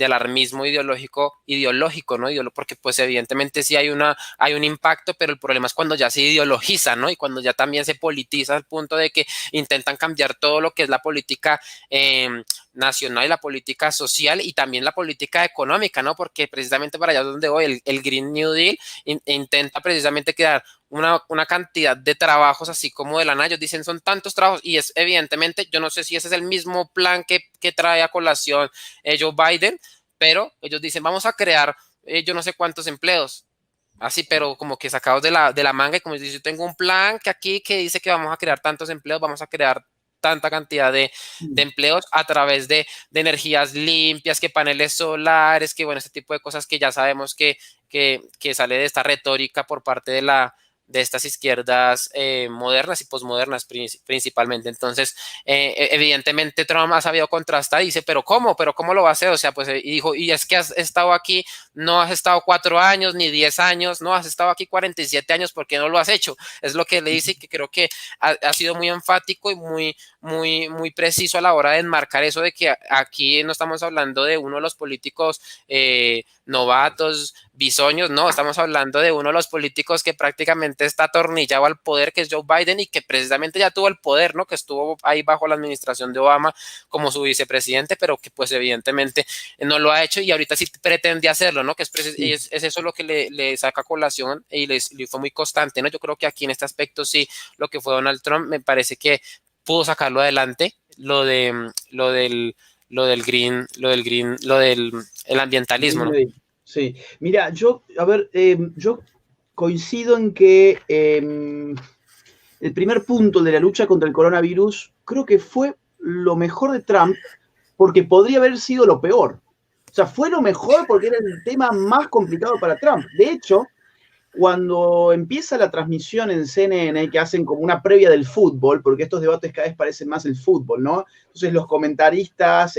alarmismo ideológico, ¿no? Porque pues evidentemente sí hay un impacto, pero el problema es cuando ya se ideologiza, ¿no? Y cuando ya también se politiza al punto de que intentan cambiar todo lo que es la política nacional y la política social y también la política económica, ¿no? Porque precisamente para allá es donde voy, el Green New Deal intenta precisamente crear una cantidad de trabajos así como de la nada. Ellos dicen son tantos trabajos y es evidentemente, yo no sé si ese es el mismo plan que trae a colación Joe Biden, pero ellos dicen vamos a crear yo no sé cuántos empleos. Así, pero como que sacados de la manga y como dice, yo tengo un plan que dice que vamos a crear tantos empleos, vamos a crear tanta cantidad de empleos a través de energías limpias, que paneles solares, que bueno, este tipo de cosas que ya sabemos que sale de esta retórica por parte de estas izquierdas modernas y posmodernas principalmente. Entonces, evidentemente Trump ha sabido contrastar y dice, ¿pero cómo lo va a hacer? O sea, pues y dijo, y es que has estado aquí, no has estado 4 años ni 10 años, no, has estado aquí 47 años, ¿por qué no lo has hecho? Es lo que le dice y que creo que ha sido muy enfático y muy preciso a la hora de enmarcar eso de que aquí no estamos hablando de uno de los políticos novatos, bisoños, no, estamos hablando de uno de los políticos que prácticamente está atornillado al poder, que es Joe Biden y que precisamente ya tuvo el poder, ¿no? Que estuvo ahí bajo la administración de Obama como su vicepresidente, pero que pues evidentemente no lo ha hecho y ahorita sí pretende hacerlo, ¿no? Que es eso lo que le saca colación y le fue muy constante, ¿no? Yo creo que aquí en este aspecto sí, lo que fue Donald Trump me parece que pudo sacarlo adelante, el ambientalismo, ¿no? Sí, mira, yo coincido en que el primer punto de la lucha contra el coronavirus creo que fue lo mejor de Trump, porque podría haber sido lo peor. O sea, fue lo mejor porque era el tema más complicado para Trump. De hecho, cuando empieza la transmisión en CNN, que hacen como una previa del fútbol, porque estos debates cada vez parecen más el fútbol, ¿no? Entonces los comentaristas,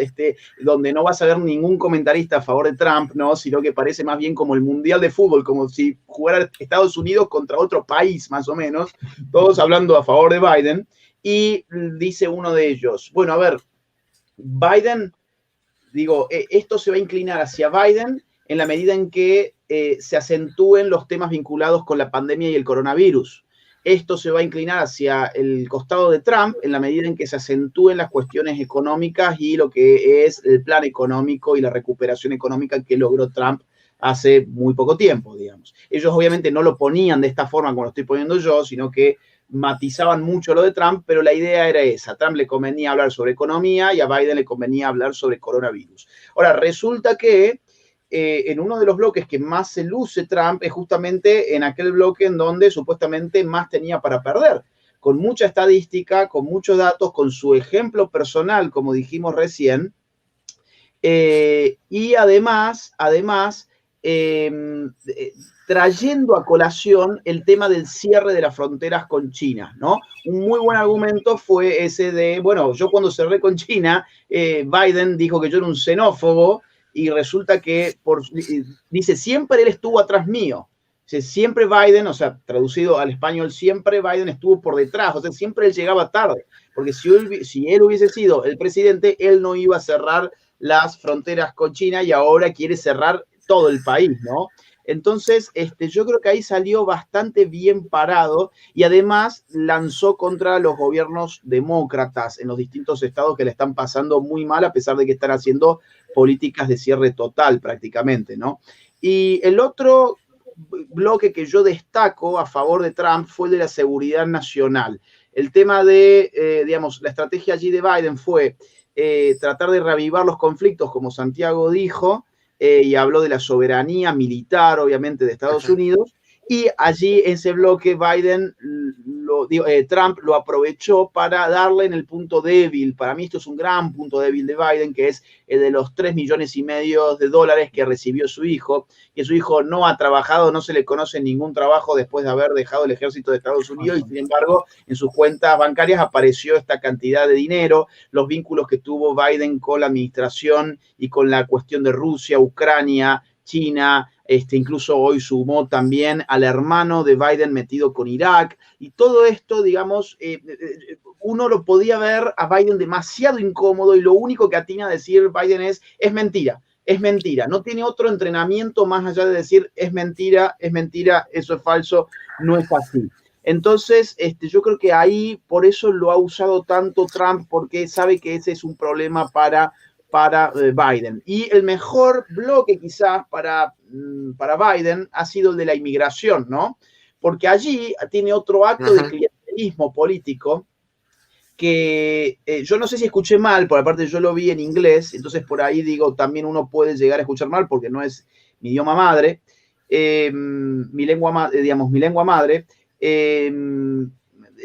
donde no vas a ver ningún comentarista a favor de Trump, ¿no? Sino que parece más bien como el Mundial de Fútbol, como si jugara Estados Unidos contra otro país, más o menos, todos hablando a favor de Biden, y dice uno de ellos, bueno, a ver, Biden, digo, esto se va a inclinar hacia Biden en la medida en que se acentúen los temas vinculados con la pandemia y el coronavirus. Esto se va a inclinar hacia el costado de Trump en la medida en que se acentúen las cuestiones económicas y lo que es el plan económico y la recuperación económica que logró Trump hace muy poco tiempo, digamos. Ellos obviamente no lo ponían de esta forma como lo estoy poniendo yo, sino que matizaban mucho lo de Trump, pero la idea era esa. A Trump le convenía hablar sobre economía y a Biden le convenía hablar sobre coronavirus. Ahora, resulta que en uno de los bloques que más se luce Trump es justamente en aquel bloque en donde supuestamente más tenía para perder, con mucha estadística, con muchos datos, con su ejemplo personal, como dijimos recién, y además trayendo a colación el tema del cierre de las fronteras con China, ¿no? Un muy buen argumento fue ese de, bueno, yo cuando cerré con China, Biden dijo que yo era un xenófobo, y resulta que, dice, siempre él estuvo atrás mío. Dice, siempre Biden, o sea, traducido al español, siempre Biden estuvo por detrás, o sea, siempre él llegaba tarde, porque si él hubiese sido el presidente, él no iba a cerrar las fronteras con China y ahora quiere cerrar todo el país, ¿no? Entonces, yo creo que ahí salió bastante bien parado y además lanzó contra los gobiernos demócratas en los distintos estados que le están pasando muy mal a pesar de que están haciendo políticas de cierre total prácticamente, ¿no? Y el otro bloque que yo destaco a favor de Trump fue el de la seguridad nacional. El tema de, digamos, la estrategia allí de Biden fue tratar de reavivar los conflictos, como Santiago dijo, y habló de la soberanía militar, obviamente, de Estados Unidos, y allí en ese bloque Trump lo aprovechó para darle en el punto débil. Para mí esto es un gran punto débil de Biden, que es el de los $3,5 millones que recibió su hijo, que su hijo no ha trabajado, no se le conoce ningún trabajo después de haber dejado el ejército de Estados Unidos, y sin embargo en sus cuentas bancarias apareció esta cantidad de dinero, los vínculos que tuvo Biden con la administración y con la cuestión de Rusia, Ucrania, China, incluso hoy sumó también al hermano de Biden metido con Irak, y todo esto, digamos, uno lo podía ver a Biden demasiado incómodo, y lo único que atina a decir Biden es mentira, no tiene otro entrenamiento más allá de decir es mentira, eso es falso, no es así. Entonces, yo creo que ahí, por eso lo ha usado tanto Trump, porque sabe que ese es un problema para Biden. Y el mejor bloque quizás para Biden ha sido el de la inmigración, ¿no? Porque allí tiene otro acto de clientelismo político que yo no sé si escuché mal, por aparte yo lo vi en inglés, entonces por ahí digo, también uno puede llegar a escuchar mal porque no es mi idioma madre, mi lengua madre.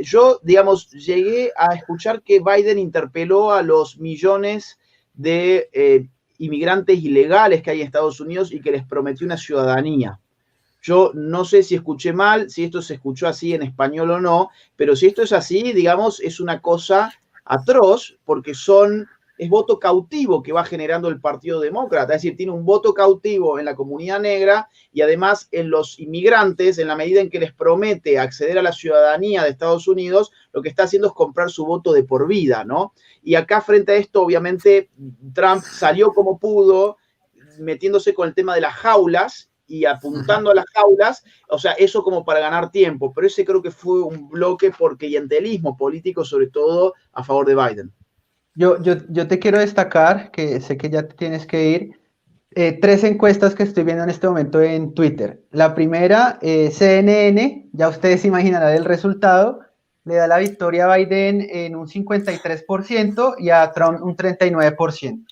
Yo, digamos, llegué a escuchar que Biden interpeló a los millones de inmigrantes ilegales que hay en Estados Unidos y que les prometió una ciudadanía. Yo no sé si escuché mal, si esto se escuchó así en español o no, pero si esto es así, digamos, es una cosa atroz, porque es voto cautivo que va generando el Partido Demócrata, es decir, tiene un voto cautivo en la comunidad negra y además en los inmigrantes, en la medida en que les promete acceder a la ciudadanía de Estados Unidos, lo que está haciendo es comprar su voto de por vida, ¿no? Y acá frente a esto, obviamente, Trump salió como pudo, metiéndose con el tema de las jaulas y apuntando a las jaulas, o sea, eso como para ganar tiempo, pero ese creo que fue un bloque por clientelismo político, sobre todo a favor de Biden. Yo te quiero destacar, que sé que ya te tienes que ir, 3 encuestas que estoy viendo en este momento en Twitter. La primera, CNN, ya ustedes imaginarán el resultado, le da la victoria a Biden en un 53% y a Trump un 39%.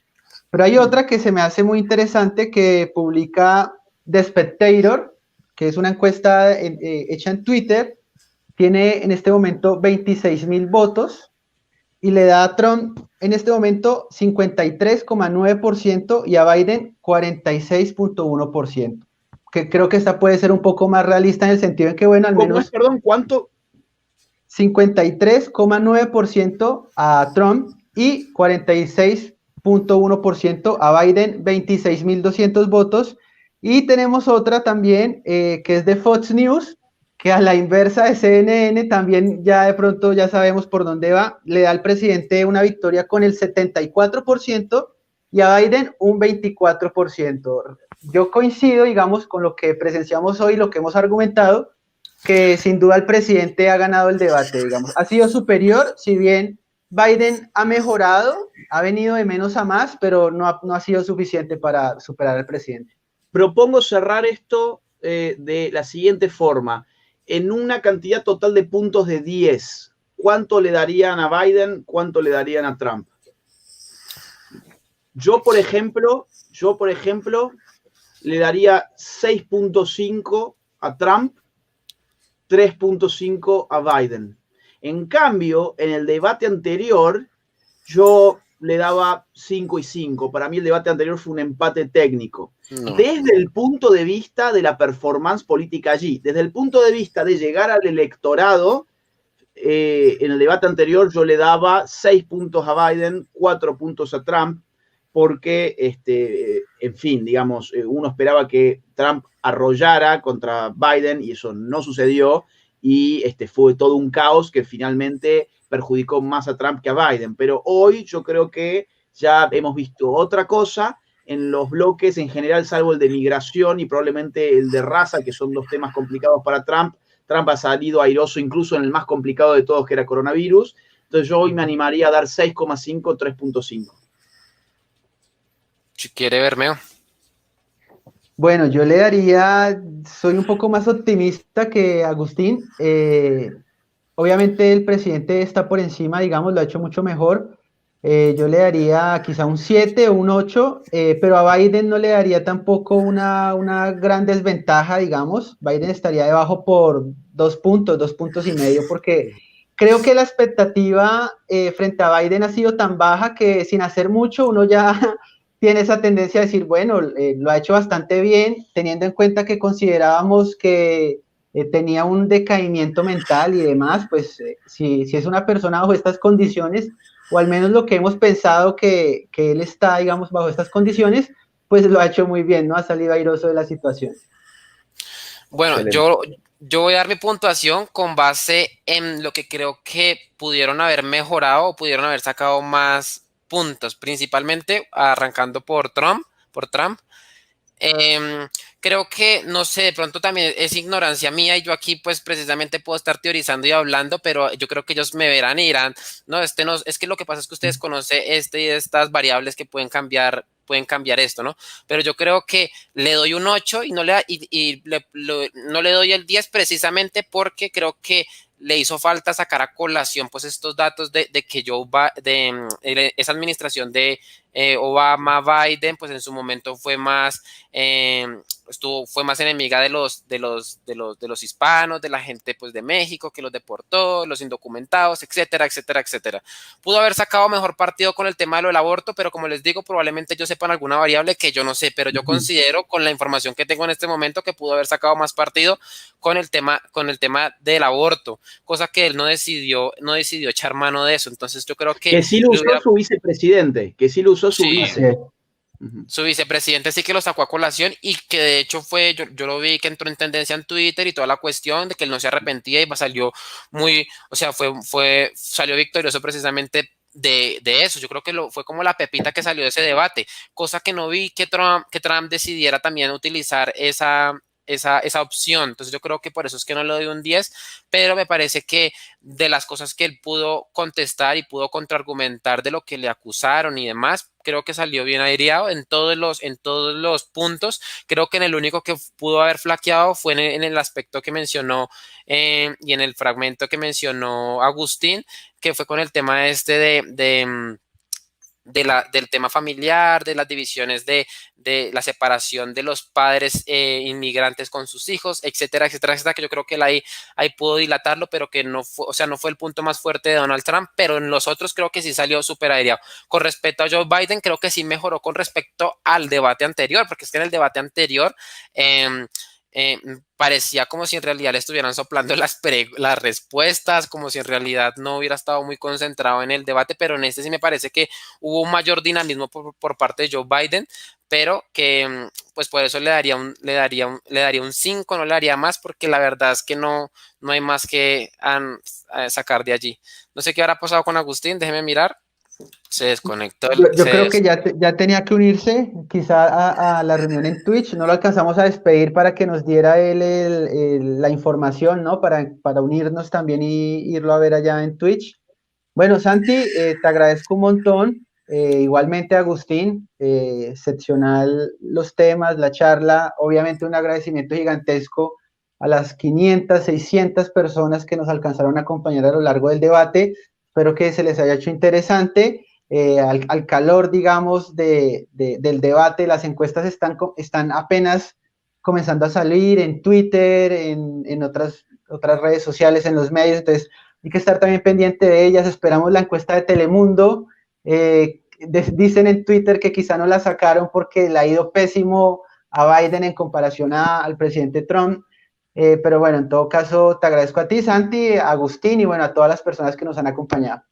Pero hay otra que se me hace muy interesante que publica The Spectator, que es una encuesta hecha en Twitter, tiene en este momento 26,000 votos y le da a Trump en este momento 53,9% y a Biden 46,1%. Que creo que esta puede ser un poco más realista en el sentido en que, bueno, al ¿Cómo es, menos perdón? ¿Cuánto? 53,9% a Trump y 46,1% a Biden, 26.200 votos. Y tenemos otra también que es de Fox News, que a la inversa de CNN también ya de pronto ya sabemos por dónde va, le da al presidente una victoria con el 74% y a Biden un 24%. Yo coincido, digamos, con lo que presenciamos hoy, lo que hemos argumentado, que sin duda el presidente ha ganado el debate, digamos. Ha sido superior, si bien Biden ha mejorado, ha venido de menos a más, pero no ha sido suficiente para superar al presidente. Propongo cerrar esto de la siguiente forma. En una cantidad total de puntos de 10, ¿cuánto le darían a Biden? ¿Cuánto le darían a Trump? Yo, por ejemplo, le daría 6.5 a Trump, 3.5 a Biden. En cambio, en el debate anterior, yo le daba 5 y 5. Para mí el debate anterior fue un empate técnico. No. Desde el punto de vista de la performance política allí, desde el punto de vista de llegar al electorado, en el debate anterior yo le daba 6 puntos a Biden, 4 puntos a Trump, porque, en fin, digamos, uno esperaba que Trump arrollara contra Biden y eso no sucedió y fue todo un caos que finalmente perjudicó más a Trump que a Biden. Pero hoy yo creo que ya hemos visto otra cosa en los bloques en general, salvo el de migración y probablemente el de raza, que son dos temas complicados para Trump. Trump ha salido airoso incluso en el más complicado de todos, que era coronavirus. Entonces yo hoy me animaría a dar 6,5, 3.5. Si quiere verme. Bueno, yo le daría, soy un poco más optimista que Agustín. Obviamente el presidente está por encima, digamos, lo ha hecho mucho mejor. Yo le daría quizá un 7 o un 8, pero a Biden no le daría tampoco una gran desventaja, digamos. Biden estaría debajo por 2 puntos y medio, porque creo que la expectativa frente a Biden ha sido tan baja que sin hacer mucho uno ya tiene esa tendencia a decir, bueno, lo ha hecho bastante bien, teniendo en cuenta que considerábamos que tenía un decaimiento mental y demás, pues si es una persona bajo estas condiciones, o al menos lo que hemos pensado que él está, digamos, bajo estas condiciones, pues lo ha hecho muy bien, ¿no? Ha salido airoso de la situación. Bueno, yo voy a dar mi puntuación con base en lo que creo que pudieron haber mejorado o pudieron haber sacado más puntos, principalmente arrancando por Trump. Creo que, no sé, de pronto también es ignorancia mía y yo aquí pues precisamente puedo estar teorizando y hablando, pero yo creo que ellos me verán y dirán, no, no, es que lo que pasa es que ustedes conocen y estas variables que pueden cambiar esto, ¿no? Pero yo creo que le doy un 8 y no no le doy el 10 precisamente porque creo que le hizo falta sacar a colación pues estos datos de que esa administración de Obama-Biden pues en su momento fue más fue más enemiga de los hispanos, de la gente pues de México, que los deportó, los indocumentados, etcétera, etcétera, etcétera. Pudo haber sacado mejor partido con el tema de lo del aborto, pero como les digo, probablemente ellos sepan alguna variable que yo no sé, pero yo considero con la información que tengo en este momento que pudo haber sacado más partido con el tema del aborto, cosa que él no decidió echar mano de eso. Entonces yo creo que sí lo usó su vicepresidente, Su vicepresidente sí que lo sacó a colación y que de hecho yo lo vi que entró en tendencia en Twitter y toda la cuestión de que él no se arrepentía y salió salió victorioso precisamente de eso. Yo creo que fue como la pepita que salió de ese debate, cosa que no vi que Trump decidiera también utilizar esa opción. Entonces yo creo que por eso es que no le doy un 10, pero me parece que de las cosas que él pudo contestar y pudo contraargumentar de lo que le acusaron y demás, creo que salió bien aireado en todos los puntos. Creo que en el único que pudo haber flaqueado fue en el aspecto que mencionó y en el fragmento que mencionó Agustín, que fue con el tema del tema familiar, de las divisiones de la separación de los padres inmigrantes con sus hijos, etcétera, etcétera, etcétera, que yo creo que él ahí pudo dilatarlo, pero que no fue, o sea, no fue el punto más fuerte de Donald Trump, pero en los otros creo que sí salió súper aireado. Con respecto a Joe Biden, creo que sí mejoró con respecto al debate anterior, porque es que en el debate anterior parecía como si en realidad le estuvieran soplando las respuestas, como si en realidad no hubiera estado muy concentrado en el debate, pero en este sí me parece que hubo un mayor dinamismo por parte de Joe Biden, pero que pues por eso le daría un 5, no le daría más, porque la verdad es que no hay más que sacar de allí. No sé qué habrá pasado con Agustín, déjeme mirar. Se desconectó. Yo creo que ya tenía que unirse quizá a la reunión en Twitch, no lo alcanzamos a despedir para que nos diera él la información, ¿no? Para unirnos también y irlo a ver allá en Twitch. Bueno, Santi, te agradezco un montón. Igualmente, Agustín, excepcional los temas, la charla. Obviamente un agradecimiento gigantesco a las 500, 600 personas que nos alcanzaron a acompañar a lo largo del debate. Espero que se les haya hecho interesante. Al calor, digamos, del debate, las encuestas están apenas comenzando a salir en Twitter, en otras redes sociales, en los medios. Entonces, hay que estar también pendiente de ellas. Esperamos la encuesta de Telemundo. Dicen en Twitter que quizá no la sacaron porque le ha ido pésimo a Biden en comparación al presidente Trump. Pero bueno, en todo caso, te agradezco a ti, Santi, a Agustín y bueno, a todas las personas que nos han acompañado.